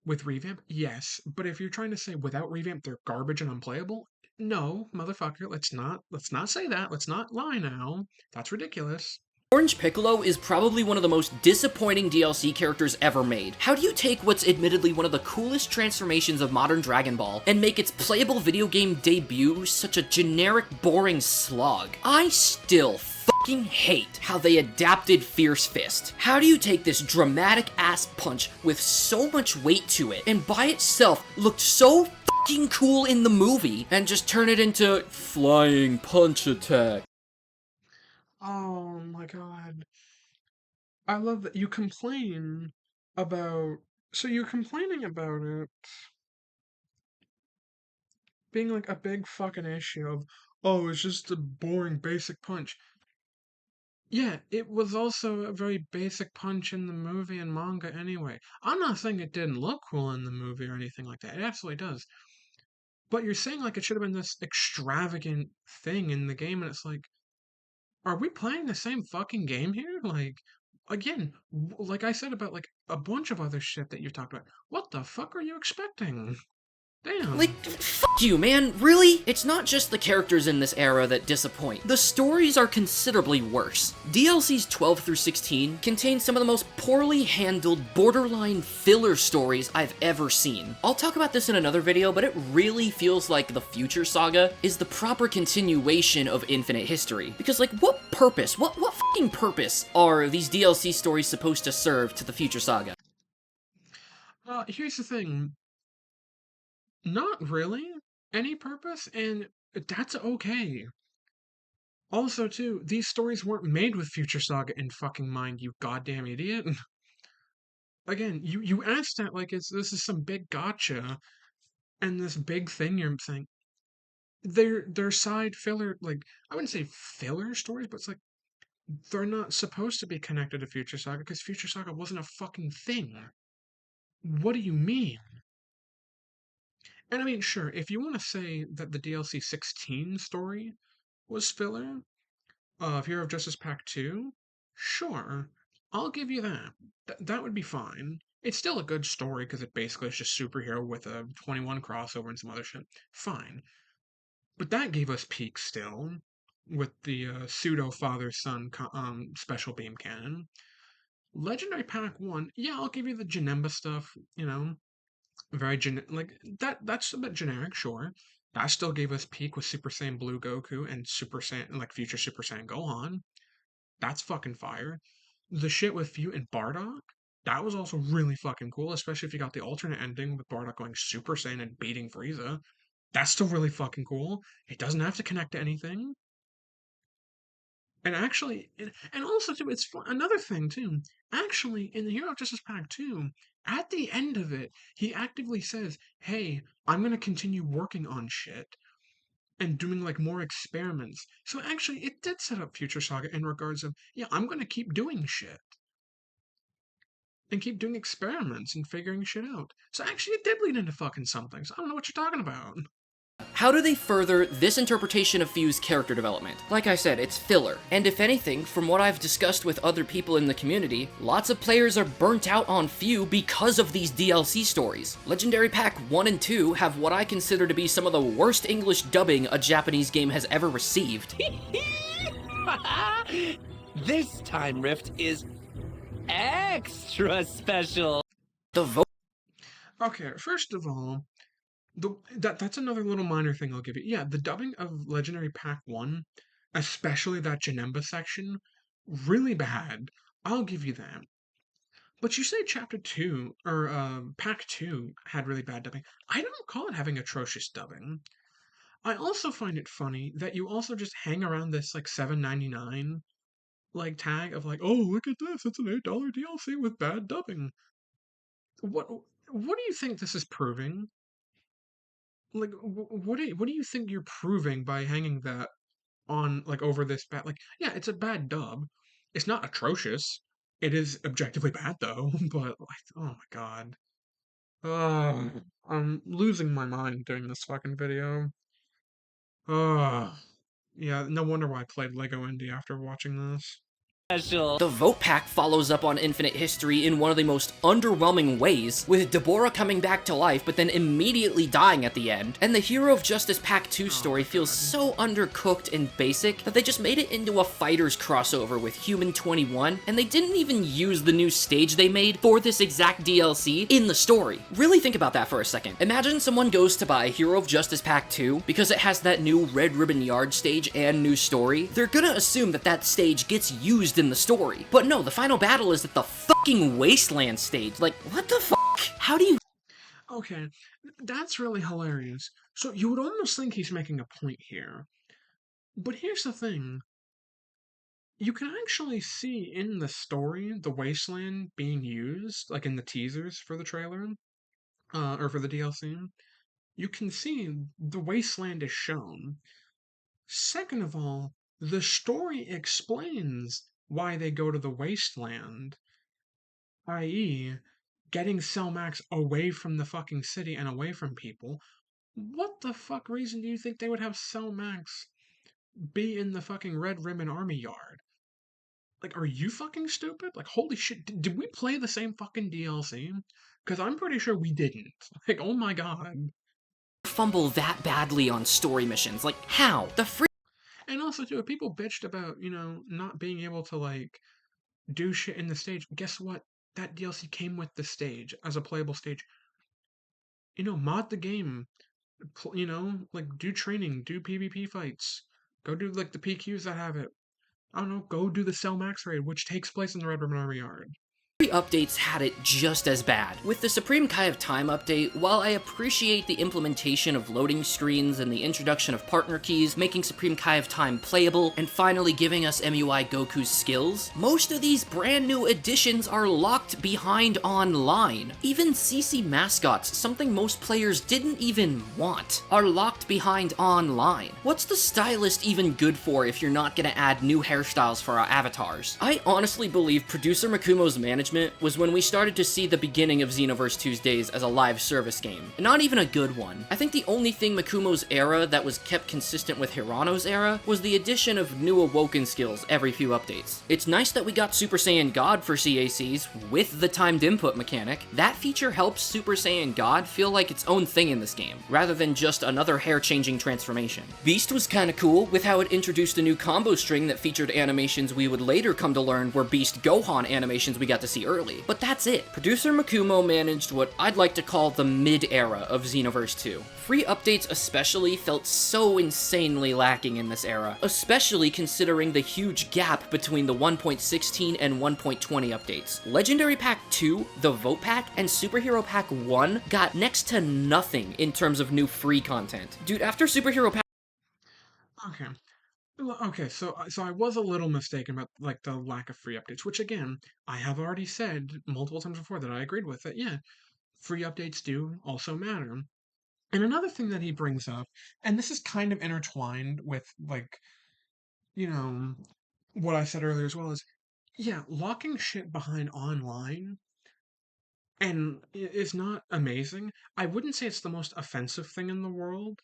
with Revamp, yes. But if you're trying to say without Revamp they're garbage and unplayable, no, motherfucker, let's not say that. Let's not lie now. That's ridiculous. Orange Piccolo is probably one of the most disappointing DLC characters ever made. How do you take what's admittedly one of the coolest transformations of modern Dragon Ball and make its playable video game debut such a generic, boring slog? I still fucking hate how they adapted Fierce Fist. How do you take this dramatic ass punch with so much weight to it and by itself looked so fucking cool in the movie and just turn it into flying punch attack? Oh my god. I love that you complain about. So you're complaining about it being like a big fucking issue of, oh, it's just a boring basic punch. Yeah, it was also a very basic punch in the movie and manga anyway. I'm not saying it didn't look cool in the movie or anything like that. It absolutely does. But you're saying like it should have been this extravagant thing in the game, and it's like, are we playing the same fucking game here? Like, again, like I said about like a bunch of other shit that you talked about. What the fuck are you expecting? Damn. Like, fuck you, man. Really? It's not just the characters in this era that disappoint. The stories are considerably worse. DLCs 12 through 16 contain some of the most poorly handled, borderline filler stories I've ever seen. I'll talk about this in another video, but it really feels like the Future Saga is the proper continuation of Infinite History. Because, like, what purpose, what fucking purpose are these DLC stories supposed to serve to the Future Saga? Here's the thing. Not really any purpose, and that's okay. Also, too, these stories weren't made with Future Saga in fucking mind, you goddamn idiot. Again, you asked that like this is some big gotcha, and this big thing you're saying. They're side filler, like, I wouldn't say filler stories, but it's like they're not supposed to be connected to Future Saga because Future Saga wasn't a fucking thing. What do you mean? And I mean, sure, if you want to say that the DLC 16 story was filler of Hero of Justice Pack 2, sure, I'll give you that. That would be fine. It's still a good story because it basically is just superhero with a 21 crossover and some other shit. Fine. But that gave us peak still with the pseudo father son special beam cannon. Legendary Pack 1, yeah, I'll give you the Janemba stuff, very like that's a bit generic, sure. That still gave us peak with Super Saiyan Blue Goku and Super Saiyan like future Super Saiyan Gohan. That's fucking fire. The shit with Few and Bardock, that was also really fucking cool, especially if you got the alternate ending with Bardock going Super Saiyan and beating Frieza. That's still really fucking cool. It doesn't have to connect to anything. And actually, and also too, it's another thing too. Actually, in the Hero of Justice Pack 2, at the end of it, he actively says, "Hey, I'm gonna continue working on shit and doing like more experiments." So actually, it did set up Future Saga in regards of, yeah, I'm gonna keep doing shit and keep doing experiments and figuring shit out. So actually, it did lead into fucking something. So I don't know what you're talking about. How do they further this interpretation of Few's character development? Like I said, it's filler. And if anything, from what I've discussed with other people in the community, lots of players are burnt out on Few because of these DLC stories. Legendary Pack 1 and 2 have what I consider to be some of the worst English dubbing a Japanese game has ever received. This time Rift is extra special. The Okay, first of all, that's another little minor thing I'll give you. Yeah, the dubbing of Legendary Pack 1, especially that Janemba section, really bad. I'll give you that. But you say Chapter 2, or Pack 2 had really bad dubbing. I don't call it having atrocious dubbing. I also find it funny that you also just hang around this like $7.99 like tag of like, oh, look at this, it's an $8 DLC with bad dubbing. What do you think this is proving? Like, what do you think you're proving by hanging that on like over this bad? Like, yeah, it's a bad dub. It's not atrocious. It is objectively bad though. But like, oh my god, I'm losing my mind doing this fucking video. Yeah, no wonder why I played Lego Indie after watching this. The Vote Pack follows up on Infinite History in one of the most underwhelming ways, with Deborah coming back to life but then immediately dying at the end, and the Hero of Justice Pack 2 story feels so undercooked and basic that they just made it into a Fighters crossover with Human 21, and they didn't even use the new stage they made for this exact DLC in the story. Really think about that for a second. Imagine someone goes to buy Hero of Justice Pack 2 because it has that new Red Ribbon Yard stage and new story. They're gonna assume that that stage gets used in the story. But no, the final battle is at the fucking Wasteland stage. Like, what the fuck? How do you... Okay, that's really hilarious. So you would almost think he's making a point here. But here's the thing. You can actually see in the story the Wasteland being used, like in the teasers for the trailer, or for the DLC. You can see the Wasteland is shown. Second of all, the story explains why they go to the Wasteland, i.e., getting Selmax away from the fucking city and away from people. What the fuck reason do you think they would have Selmax be in the fucking Red Ribbon Army Yard? Like, are you fucking stupid? Like, holy shit, did we play the same fucking DLC? Because I'm pretty sure we didn't. Like, oh my god. fumble that badly on story missions? Like, how? The free... And also, too, if people bitched about, not being able to, like, do shit in the stage, guess what? That DLC came with the stage as a playable stage. Mod the game. Like, do training, do PvP fights. Go do, like, the PQs that have it. I don't know, go do the Cell Max raid, which takes place in the Red Ribbon Army Yard. updates had it just as bad. With the Supreme Kai of Time update, while I appreciate the implementation of loading screens and the introduction of partner keys, making Supreme Kai of Time playable, and finally giving us MUI Goku's skills, most of these brand new additions are locked behind online. Even CC mascots, something most players didn't even want, are locked behind online. What's the stylist even good for if you're not gonna add new hairstyles for our avatars? I honestly believe producer Makumo's management management was when we started to see the beginning of Xenoverse 2's days as a live service game, and not even a good one. I think the only thing Makumo's era that was kept consistent with Hirano's era was the addition of new awoken skills every few updates. It's nice that we got Super Saiyan God for CACs with the timed input mechanic. That feature helps Super Saiyan God feel like its own thing in this game, rather than just another hair-changing transformation. Beast was kinda cool with how it introduced a new combo string that featured animations we would later come to learn were Beast Gohan animations we got to see early. But that's it. Producer Makumo managed what I'd like to call the mid-era of Xenoverse 2. Free updates especially felt so insanely lacking in this era, especially considering the huge gap between the 1.16 and 1.20 updates. Legendary Pack 2, the Vote Pack, and Superhero Pack 1 got next to nothing in terms of new free content. Dude, after Superhero Pack Okay. Okay, so I was a little mistaken about like the lack of free updates, which again, I have already said multiple times before that I agreed with it. Yeah, free updates do also matter. And another thing that he brings up, and this is kind of intertwined with like, you know, what I said earlier as well, is yeah, locking shit behind online and is not amazing. I wouldn't say it's the most offensive thing in the world.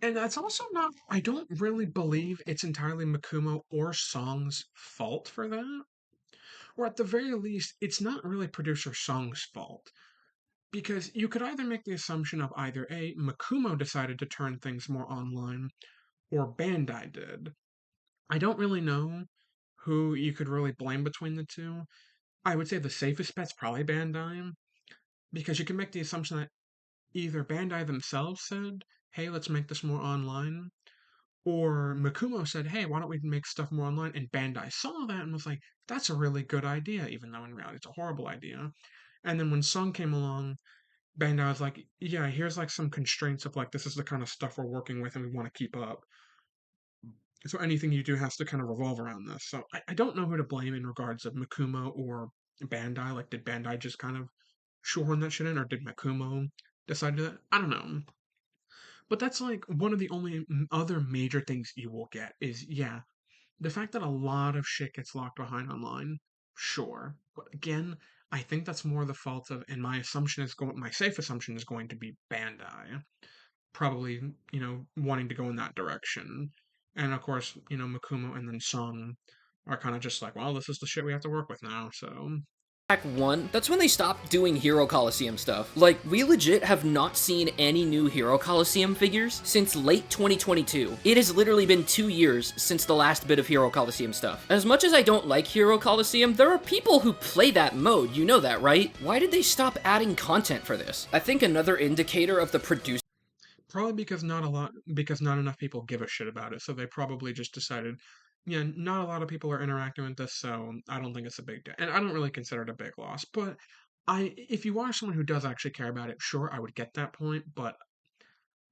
And that's also not, I don't really believe it's entirely Makumo or Song's fault for that. Or at the very least, it's not really producer Song's fault. Because you could either make the assumption of either A, Makumo decided to turn things more online, or Bandai did. I don't really know who you could really blame between the two. I would say the safest bet's probably Bandai, because you can make the assumption that either Bandai themselves said, hey, let's make this more online, or Makumo said, hey, why don't we make stuff more online? And Bandai saw that and was like, that's a really good idea, even though in reality it's a horrible idea. And then when Song came along, Bandai was like, yeah, here's like some constraints of like, this is the kind of stuff we're working with and we want to keep up. So anything you do has to kind of revolve around this. So I don't know who to blame in regards of Makumo or Bandai. Like, did Bandai just kind of shoehorn that shit in, or did Makumo decide to do that? I don't know. But that's like one of the only other major things you will get is, yeah, the fact that a lot of shit gets locked behind online, sure. But again, I think that's more the fault of, and my assumption is going, my safe assumption is going to be Bandai. Probably, wanting to go in that direction. And of course, Makumo and then Song are kind of just like, well, this is the shit we have to work with now, so. Pack 1, that's when they stopped doing Hero Coliseum stuff. Like, we legit have not seen any new Hero Coliseum figures since late 2022. It has literally been 2 years since the last bit of Hero Coliseum stuff. As much as I don't like Hero Coliseum, there are people who play that mode, you know that, right? Why did they stop adding content for this? I think another indicator of the producer Probably because not enough people give a shit about it, so they probably just decided, yeah, not a lot of people are interacting with this, so I don't think it's a big deal. And I don't really consider it a big loss, but if you are someone who does actually care about it, sure, I would get that point, but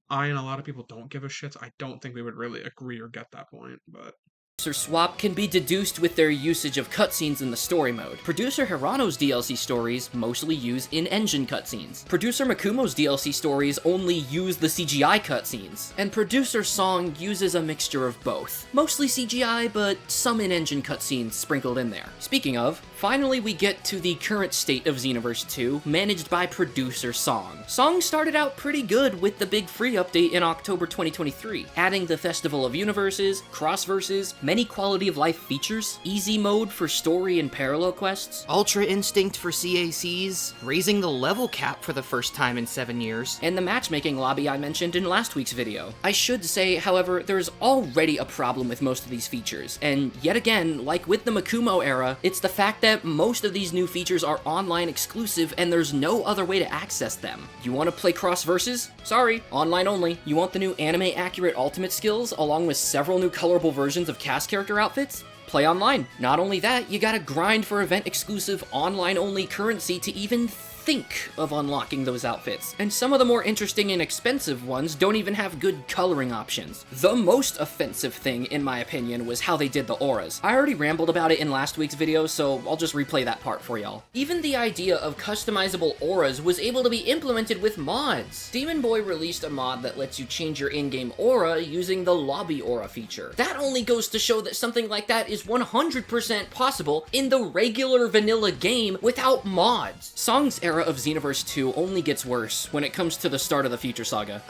I and a lot of people don't give a shit, so I don't think we would really agree or get that point, but. swap can be deduced with their usage of cutscenes in the story mode. Producer Hirano's DLC stories mostly use in-engine cutscenes. Producer Makumo's DLC stories only use the CGI cutscenes. And Producer Song uses a mixture of both. Mostly CGI, but some in-engine cutscenes sprinkled in there. Speaking of, finally we get to the current state of Xenoverse 2, managed by Producer Song. Song started out pretty good with the big free update in October 2023, adding the Festival of Universes, Cross-Verses, many quality of life features, easy mode for story and parallel quests, Ultra Instinct for CACs, raising the level cap for the first time in 7 years, and the matchmaking lobby I mentioned in last week's video. I should say, however, there's already a problem with most of these features, and yet again, like with the Makumo era, it's the fact that most of these new features are online exclusive and there's no other way to access them. You want to play Cross-Verses? Sorry, online only. You want the new anime-accurate ultimate skills along with several new colorable versions of cast character outfits? Play online. Not only that, you gotta grind for event-exclusive, online-only currency to even think of unlocking those outfits, and some of the more interesting and expensive ones don't even have good coloring options. The most offensive thing, in my opinion, was how they did the auras. I already rambled about it in last week's video, so I'll just replay that part for y'all. Even the idea of customizable auras was able to be implemented with mods. Demon Boy released a mod that lets you change your in-game aura using the lobby aura feature. That only goes to show that something like that is 100% possible in the regular vanilla game without mods. Song's era of Xenoverse 2 only gets worse when it comes to the start of the Future Saga.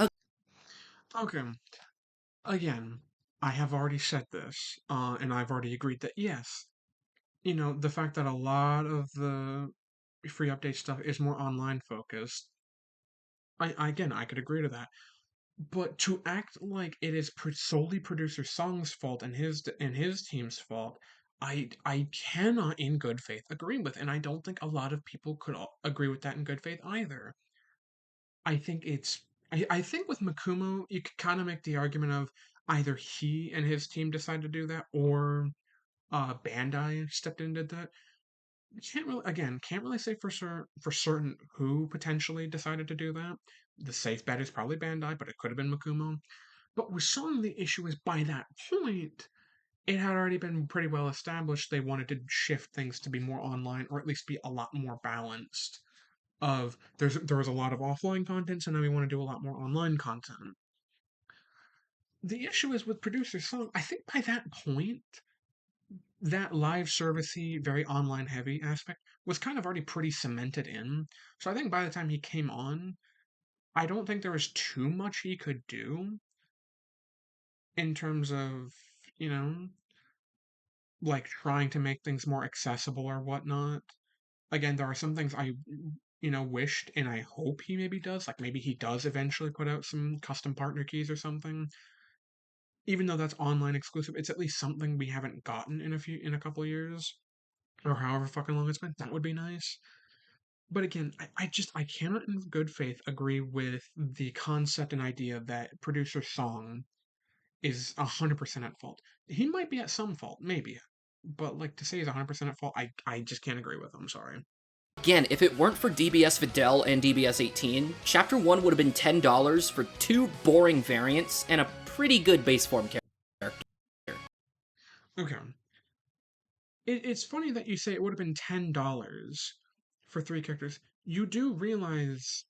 Okay. Again, I have already said this, and I've already agreed that yes, the fact that a lot of the free update stuff is more online focused, again, I could agree to that. But to act like it is solely producer Song's fault and his team's fault, I cannot in good faith agree with, and I don't think a lot of people could agree with that in good faith either. I think I think with Makumo, you could kind of make the argument of either he and his team decided to do that, or Bandai stepped in and did that. Can't really say for certain who potentially decided to do that. The safe bet is probably Bandai, but it could have been Makumo. But with Song, the issue is by that point, it had already been pretty well established they wanted to shift things to be more online, or at least be a lot more balanced. There was a lot of offline content, so now we want to do a lot more online content. The issue is with producer Song. I think by that point, that live servicey, very online heavy aspect was kind of already pretty cemented in. So I think by the time he came on, I don't think there was too much he could do in terms of, you know, like trying to make things more accessible or whatnot. Again, there are some things I, wished and I hope he maybe does. Like maybe he does eventually put out some custom partner keys or something. Even though that's online exclusive, it's at least something we haven't gotten in a couple years, or however fucking long it's been. That would be nice. But again, I cannot in good faith agree with the concept and idea that producer Song is 100% at fault. He might be at some fault, maybe. But like to say he's 100% at fault, I just can't agree with him, sorry. Again, if it weren't for DBS Videl and DBS 18, Chapter 1 would have been $10 for 2 boring variants and a pretty good base form character. Okay. It's funny that you say it would have been $10 for 3 characters. You do realize,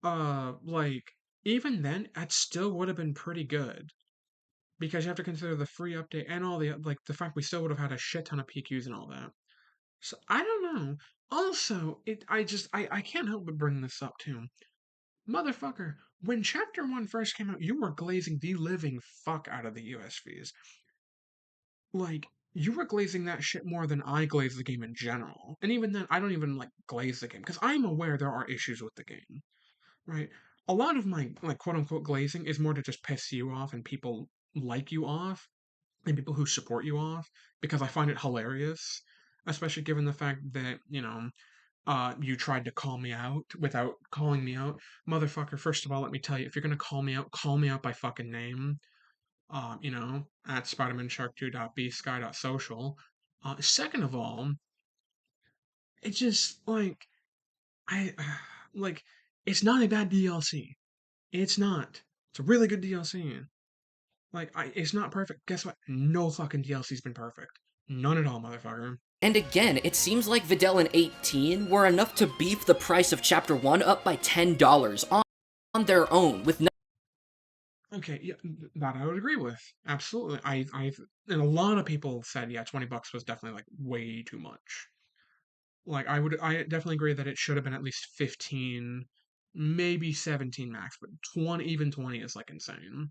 like, even then, that still would have been pretty good. Because you have to consider the free update and all the fact we still would have had a shit ton of PQs and all that. So, I don't know. Also, I can't help but bring this up too. Motherfucker, when Chapter 1 first came out, you were glazing the living fuck out of the USVs. Like, you were glazing that shit more than I glaze the game in general. And even then, I don't even, like, glaze the game, because I'm aware there are issues with the game, right? A lot of my, like, quote-unquote glazing is more to just piss you off and people like you off, and people who support you off, because I find it hilarious, especially given the fact that, you tried to call me out without calling me out. Motherfucker, first of all, let me tell you, if you're gonna call me out by fucking name. At SpidermanShark2.bsky.social. Second of all, it's just like I like it's not a bad DLC. It's not. It's a really good DLC. It's not perfect. Guess what? No fucking DLC's been perfect. None at all, motherfucker. And again, it seems like Videl and 18 were enough to beef the price of Chapter 1 up by $10 on their own, with no. Okay, yeah, that I would agree with. Absolutely. And a lot of people said, yeah, $20 was definitely like way too much. Like I definitely agree that it should have been at least 15, maybe 17 max, but 20, even 20 is like insane.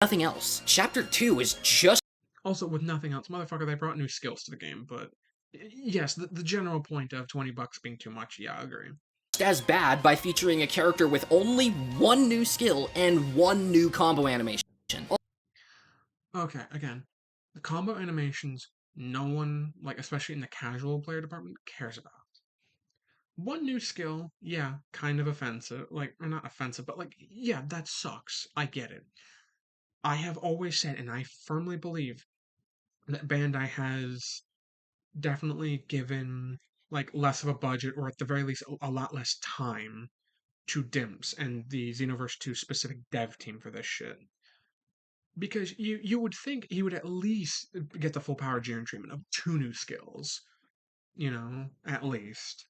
Nothing else. Chapter 2 is just Also, with nothing else, motherfucker, they brought new skills to the game, but yes, the general point of $20 being too much, yeah, I agree. as bad by featuring a character with only 1 new skill and 1 new combo animation. Okay, again, the combo animations, no one, like, especially in the casual player department, cares about. 1 new skill, yeah, kind of offensive, like, or not offensive, but like, yeah, that sucks. I get it. I have always said, and I firmly believe, that Bandai has definitely given like less of a budget, or at the very least a lot less time to Dimps and the Xenoverse 2 specific dev team for this shit. Because you would think he would at least get the full power Jiren treatment of two new skills, at least.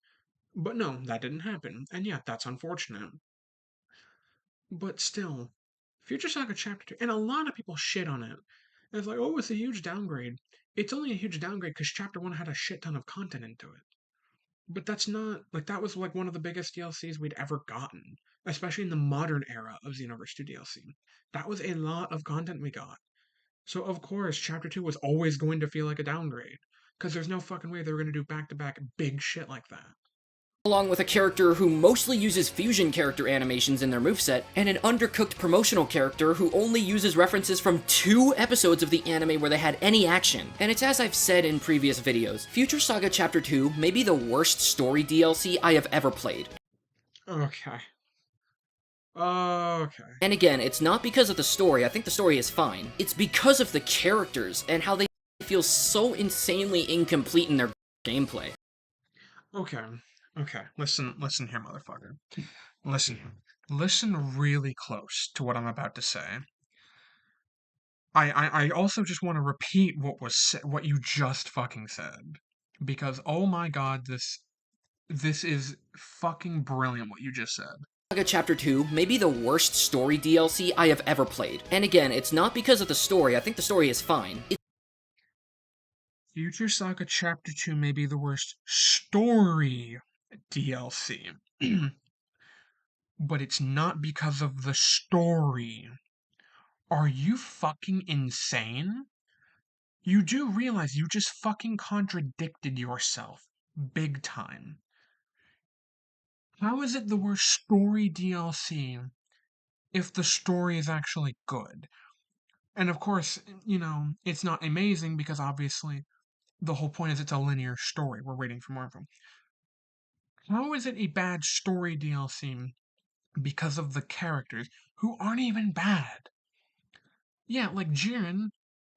But no, that didn't happen. And yeah, that's unfortunate. But still, Future Saga Chapter 2, and a lot of people shit on it. And it's like, oh, it's a huge downgrade. It's only a huge downgrade because Chapter 1 had a shit ton of content into it. But that's not, like, that was like one of the biggest DLCs we'd ever gotten, especially in the modern era of Xenoverse 2 DLC. That was a lot of content we got. So, of course, Chapter 2 was always going to feel like a downgrade. Because there's no fucking way they were going to do back to back big shit like that. Along with a character who mostly uses fusion character animations in their moveset, and an undercooked promotional character who only uses references from 2 episodes of the anime where they had any action. And it's as I've said in previous videos, Future Saga Chapter 2 may be the worst story DLC I have ever played. Okay. Okay. And again, it's not because of the story, I think the story is fine. It's because of the characters and how they feel so insanely incomplete in their gameplay. Okay. Okay. Listen here, motherfucker. Listen. Listen really close to what I'm about to say. I also just want to repeat what you just fucking said. Because oh my god, this is fucking brilliant what you just said. Saga Chapter 2 may be the worst story DLC I have ever played. And again, it's not because of the story, I think the story is fine. Future Saga Chapter 2 may be the worst story DLC. But it's not because of the story. Are you fucking insane? You do realize you just fucking contradicted yourself. Big time. How is it the worst story DLC if the story is actually good? And of course, it's not amazing because obviously the whole point is it's a linear story. We're waiting for more of them. How is it a bad story DLC because of the characters who aren't even bad? Yeah, like Jiren,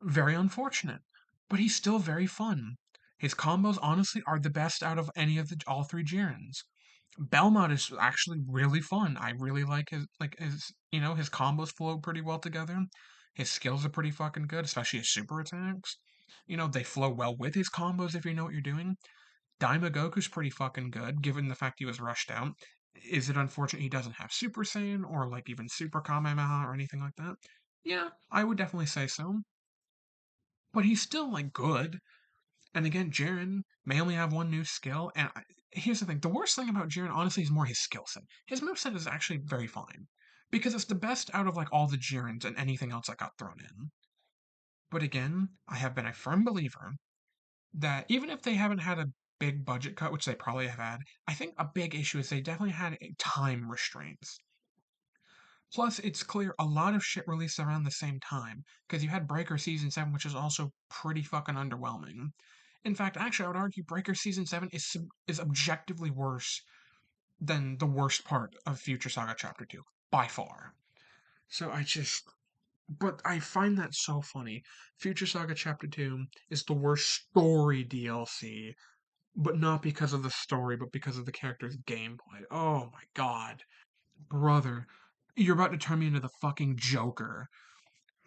very unfortunate, but he's still very fun. His combos honestly are the best out of any of the all 3 Jirens. Belmont is actually really fun. I really like his combos flow pretty well together. His skills are pretty fucking good, especially his super attacks. They flow well with his combos if you know what you're doing. Daima Goku's pretty fucking good, given the fact he was rushed out. Is it unfortunate he doesn't have Super Saiyan or like even Super Kamehameha or anything like that? Yeah, I would definitely say so. But he's still like good. And again, Jiren may only have one new skill. And here's the thing: the worst thing about Jiren, honestly, is more his skill set. His moveset is actually very fine because it's the best out of like all the Jirens and anything else that got thrown in. But again, I have been a firm believer that even if they haven't had a big budget cut, which they probably have had, I think a big issue is they definitely had time restraints. Plus, it's clear a lot of shit released around the same time, because you had Breaker Season 7, which is also pretty fucking underwhelming. In fact, actually, I would argue Breaker Season 7 is objectively worse than the worst part of Future Saga Chapter 2, by far. But I find that so funny. Future Saga Chapter 2 is the worst story DLC, but not because of the story, but because of the character's gameplay. Oh my god. Brother, you're about to turn me into the fucking Joker.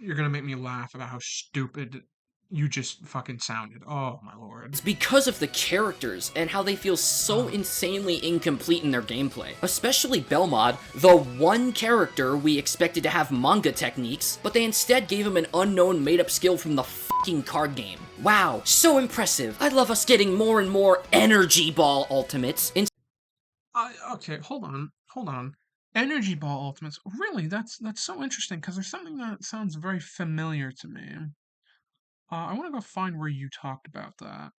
You're gonna make me laugh about how stupid you just fucking sounded. Oh my lord. It's because of the characters and how they feel so insanely incomplete in their gameplay. Especially Belmod, the one character we expected to have manga techniques, but they instead gave him an unknown made-up skill from the fucking card game. Wow, so impressive. I love us getting more and more Energy Ball ultimates. Okay, hold on. Energy Ball Ultimates. Really, that's so interesting because there's something that sounds very familiar to me. I want to go find where you talked about that.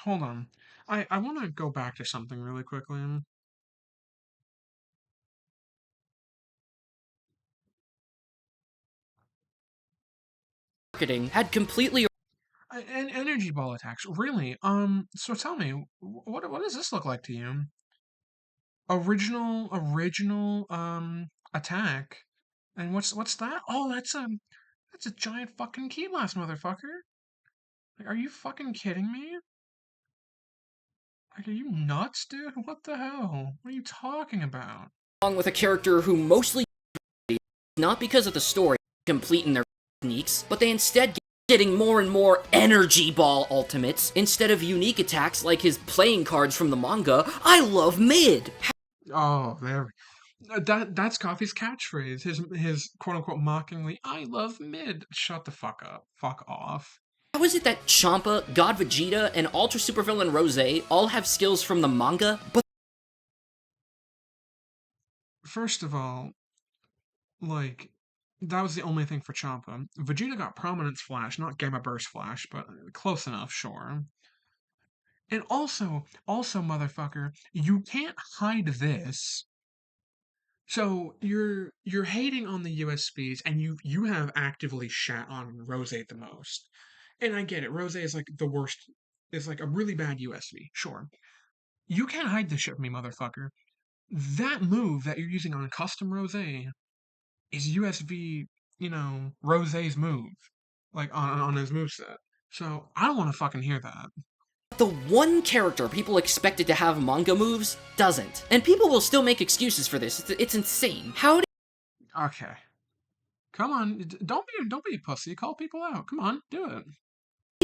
Hold on. I want to go back to something really quickly. Marketing had completely And energy ball attacks, really? So tell me, what does this look like to you? Original attack. And what's that? Oh, that's a giant fucking key blast, motherfucker. Like, are you fucking kidding me? Like, are you nuts, dude? What the hell? What are you talking about? Along with a character who mostly not because of the story complete in their techniques, but they instead getting more and more energy ball ultimates instead of unique attacks like his playing cards from the manga. I love mid. Oh, there. That's Coffee's catchphrase. His quote unquote mockingly, "I love mid." Shut the fuck up. Fuck off. How is it that Champa, God Vegeta, and Ultra Supervillain Rose all have skills from the manga, but First of all, like, that was the only thing for Champa. Vegeta got Prominence Flash, not Gamma Burst Flash, but close enough, sure. And also, motherfucker, you can't hide this. So you're hating on the USBs, and you have actively shat on Rose the most. And I get it. Rose is like the worst. Is like a really bad USB. Sure. You can't hide this shit from me, motherfucker. That move that you're using on custom Rose is USV, Rose's move, like on his moveset. So I don't want to fucking hear that. the one character people expected to have manga moves doesn't. And people will still make excuses for this. It's insane. How do Okay, come on, don't be a pussy. Call people out. Come on, do it.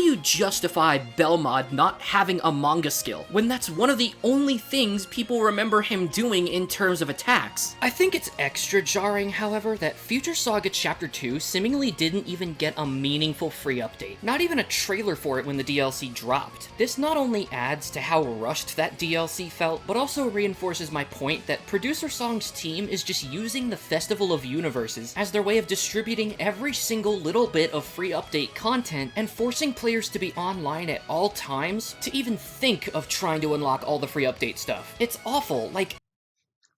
you justify Belmod not having a manga skill when that's one of the only things people remember him doing in terms of attacks? I think it's extra jarring, however, that Future Saga Chapter 2 seemingly didn't even get a meaningful free update. Not even a trailer for it when the DLC dropped. This not only adds to how rushed that DLC felt, but also reinforces my point that Producer Song's team is just using the Festival of Universes as their way of distributing every single little bit of free update content and forcing players to be online at all times to even think of trying to unlock all the free update stuff. It's awful, like...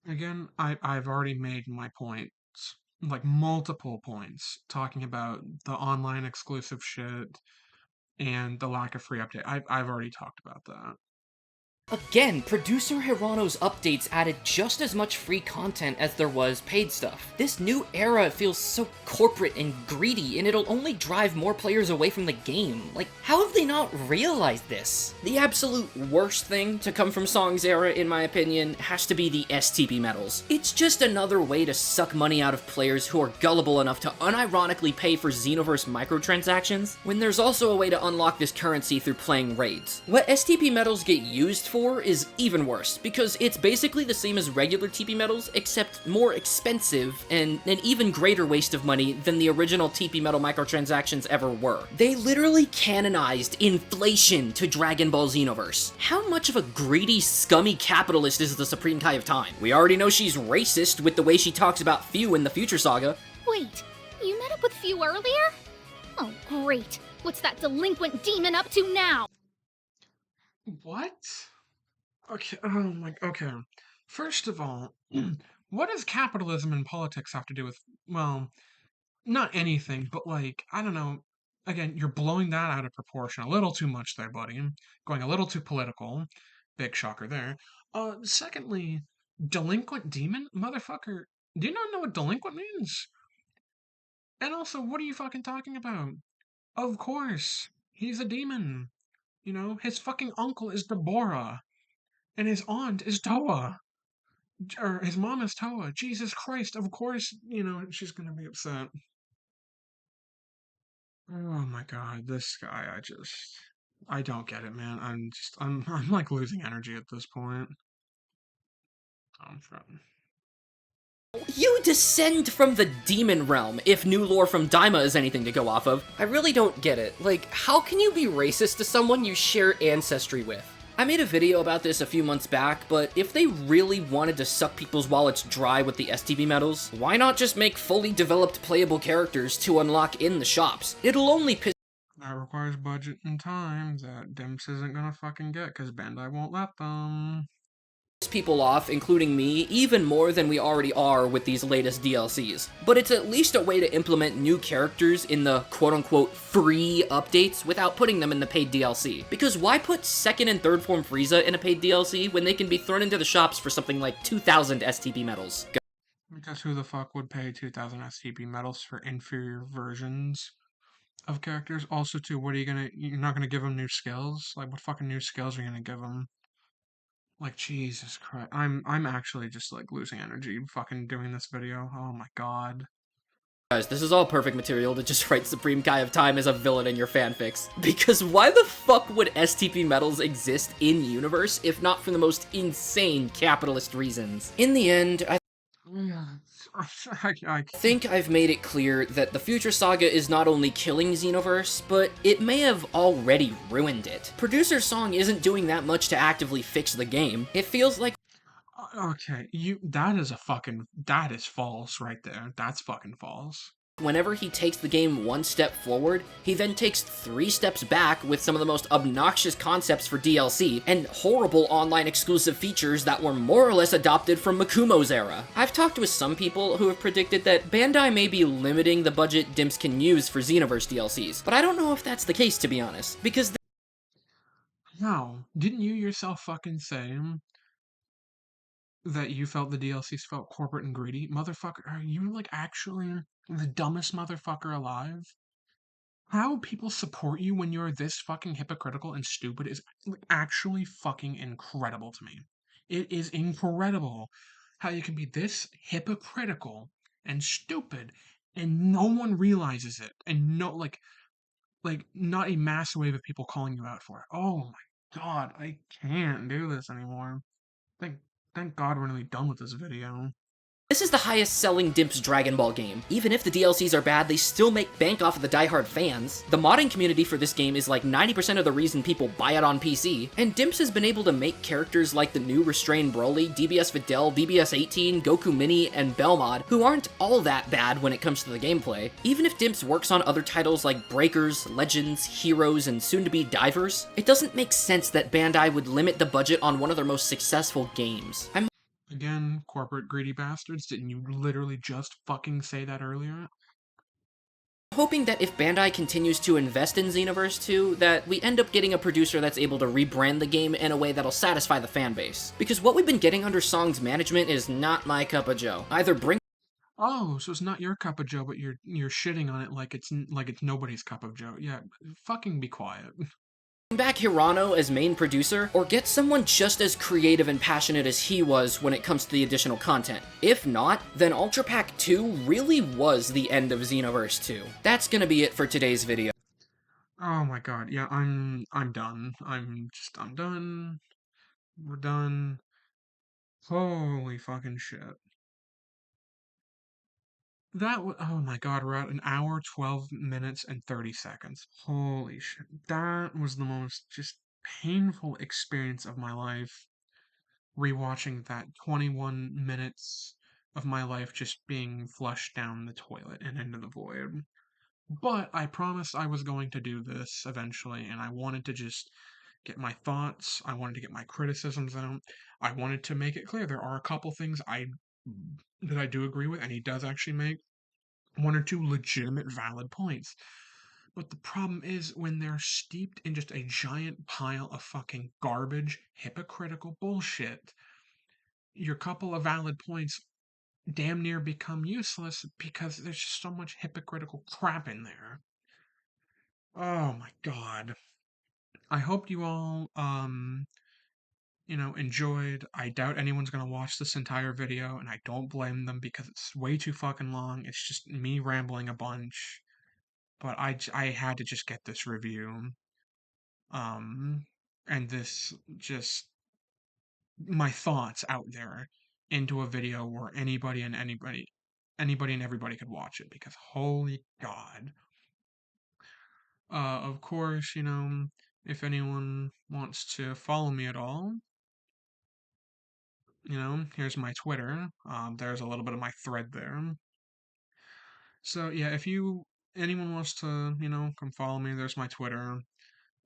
Again, I've already made my points, like multiple points, talking about the online exclusive shit and the lack of free update. I've already talked about that. Again, producer Hirano's updates added just as much free content as there was paid stuff. This new era feels so corporate and greedy, and it'll only drive more players away from the game. Like, how have they not realized this? The absolute worst thing to come from Song's era, in my opinion, has to be the STP medals. It's just another way to suck money out of players who are gullible enough to unironically pay for Xenoverse microtransactions, when there's also a way to unlock this currency through playing raids. What STP medals get used for is even worse, because it's basically the same as regular TP medals, except more expensive and an even greater waste of money than the original TP medal microtransactions ever were. They literally canonized inflation to Dragon Ball Xenoverse. How much of a greedy, scummy capitalist is the Supreme Kai of Time? We already know she's racist with the way she talks about Fu in the Future Saga. Wait, you met up with Fu earlier? Oh, great. What's that delinquent demon up to now? What? Okay, okay. First of all, what does capitalism and politics have to do with, well, not anything, but like, I don't know. Again, you're blowing that out of proportion a little too much there, buddy. Going a little too political. Big shocker there. Secondly, delinquent demon? Motherfucker, do you not know what delinquent means? And also, what are you fucking talking about? Of course, he's a demon. His fucking uncle is Deborah. And his aunt is Toa. Or his mom is Toa. Jesus Christ, of course, she's gonna be upset. Oh my god, this guy, I don't get it, man. I'm like losing energy at this point. I'm fretting. You descend from the demon realm, if new lore from Daima is anything to go off of. I really don't get it. Like, how can you be racist to someone you share ancestry with? I made a video about this a few months back, but if they really wanted to suck people's wallets dry with the STB medals, why not just make fully developed playable characters to unlock in the shops? It'll only piss That requires budget and time that Dimps isn't gonna fucking get, because Bandai won't let them. people off, including me, even more than we already are with these latest DLCs. But it's at least a way to implement new characters in the quote-unquote free updates without putting them in the paid DLC. Because why put 2nd and 3rd form Frieza in a paid DLC when they can be thrown into the shops for something like 2,000 STB medals? Because who the fuck would pay 2,000 STB medals for inferior versions of characters? Also, too, what are you gonna? You're not gonna give them new skills? Like, what fucking new skills are you gonna give them? Like, Jesus Christ, I'm actually just like losing energy fucking doing this video. Oh my god. Guys, this is all perfect material to just write Supreme Kai of Time as a villain in your fanfics. Because why the fuck would STP medals exist in universe if not for the most insane capitalist reasons? In the end, I think I've made it clear that the future Saga is not only killing Xenoverse, but it may have already ruined it. Producer Song isn't doing that much to actively fix the game. It feels like okay, that is false right there. That's fucking false. whenever he takes the game one step forward, he then takes 3 steps back with some of the most obnoxious concepts for DLC, and horrible online exclusive features that were more or less adopted from Makumo's era. I've talked with some people who have predicted that Bandai may be limiting the budget Dimps can use for Xenoverse DLCs, but I don't know if that's the case, to be honest, because No, didn't you yourself fucking say that you felt the DLCs felt corporate and greedy? Motherfucker, are you like actually the dumbest motherfucker alive? How people support you when you're this fucking hypocritical and stupid is like actually fucking incredible to me. It is incredible how you can be this hypocritical and stupid and no one realizes it and no like not a mass wave of people calling you out for it. Oh my god, I can't do this anymore. Thank thank God we're nearly done with this video. this is the highest selling Dimps Dragon Ball game. Even if the DLCs are bad, they still make bank off of the diehard fans. The modding community for this game is like 90% of the reason people buy it on PC, and Dimps has been able to make characters like the new Restrained Broly, DBS Videl, DBS 18, Goku Mini, and Belmod, who aren't all that bad when it comes to the gameplay. Even if Dimps works on other titles like Breakers, Legends, Heroes, and soon-to-be Divers, it doesn't make sense that Bandai would limit the budget on one of their most successful games. Again, corporate greedy bastards, didn't you literally just fucking say that earlier? Hoping that if Bandai continues to invest in Xenoverse 2, that we end up getting a producer that's able to rebrand the game in a way that'll satisfy the fanbase. Because what we've been getting under Song's management is not my cup of joe. Either bring Oh, so it's not your cup of joe, but you're shitting on it like it's nobody's cup of joe. Yeah, fucking be quiet. back Hirano as main producer, or get someone just as creative and passionate as he was when it comes to the additional content. If not, then Ultra Pack 2 really was the end of Xenoverse 2. That's gonna be it for today's video. Oh my god, yeah, I'm done. I'm done. We're done. Holy fucking shit. Oh my god, we're at an hour, 12 minutes, and 30 seconds. Holy shit. That was the most just painful experience of my life. Rewatching that 21 minutes of my life just being flushed down the toilet and into the void. But I promised I was going to do this eventually, and I wanted to just get my thoughts. I wanted to get my criticisms out. I wanted to make it clear there are a couple things that I do agree with, and he does actually make one or two legitimate valid points. But the problem is when they're steeped in just a giant pile of fucking garbage, hypocritical bullshit, your couple of valid points damn near become useless because there's just so much hypocritical crap in there. Oh my god. I hope you all enjoyed. I doubt anyone's gonna watch this entire video, and I don't blame them because it's way too fucking long. It's just me rambling a bunch. But I had to just get this review. And this just my thoughts out there into a video where anybody and everybody could watch it because holy god. Of course, if anyone wants to follow me at all, here's my Twitter. There's a little bit of my thread there. So yeah, if anyone wants to, come follow me, there's my Twitter.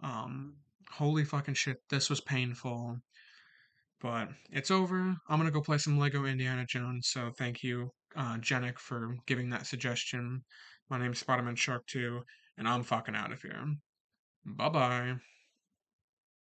Um, Holy fucking shit, this was painful. But it's over. I'm gonna go play some Lego Indiana Jones. So thank you, Jenik, for giving that suggestion. My name's Spider-Man Shark 2, and I'm fucking out of here. Bye bye.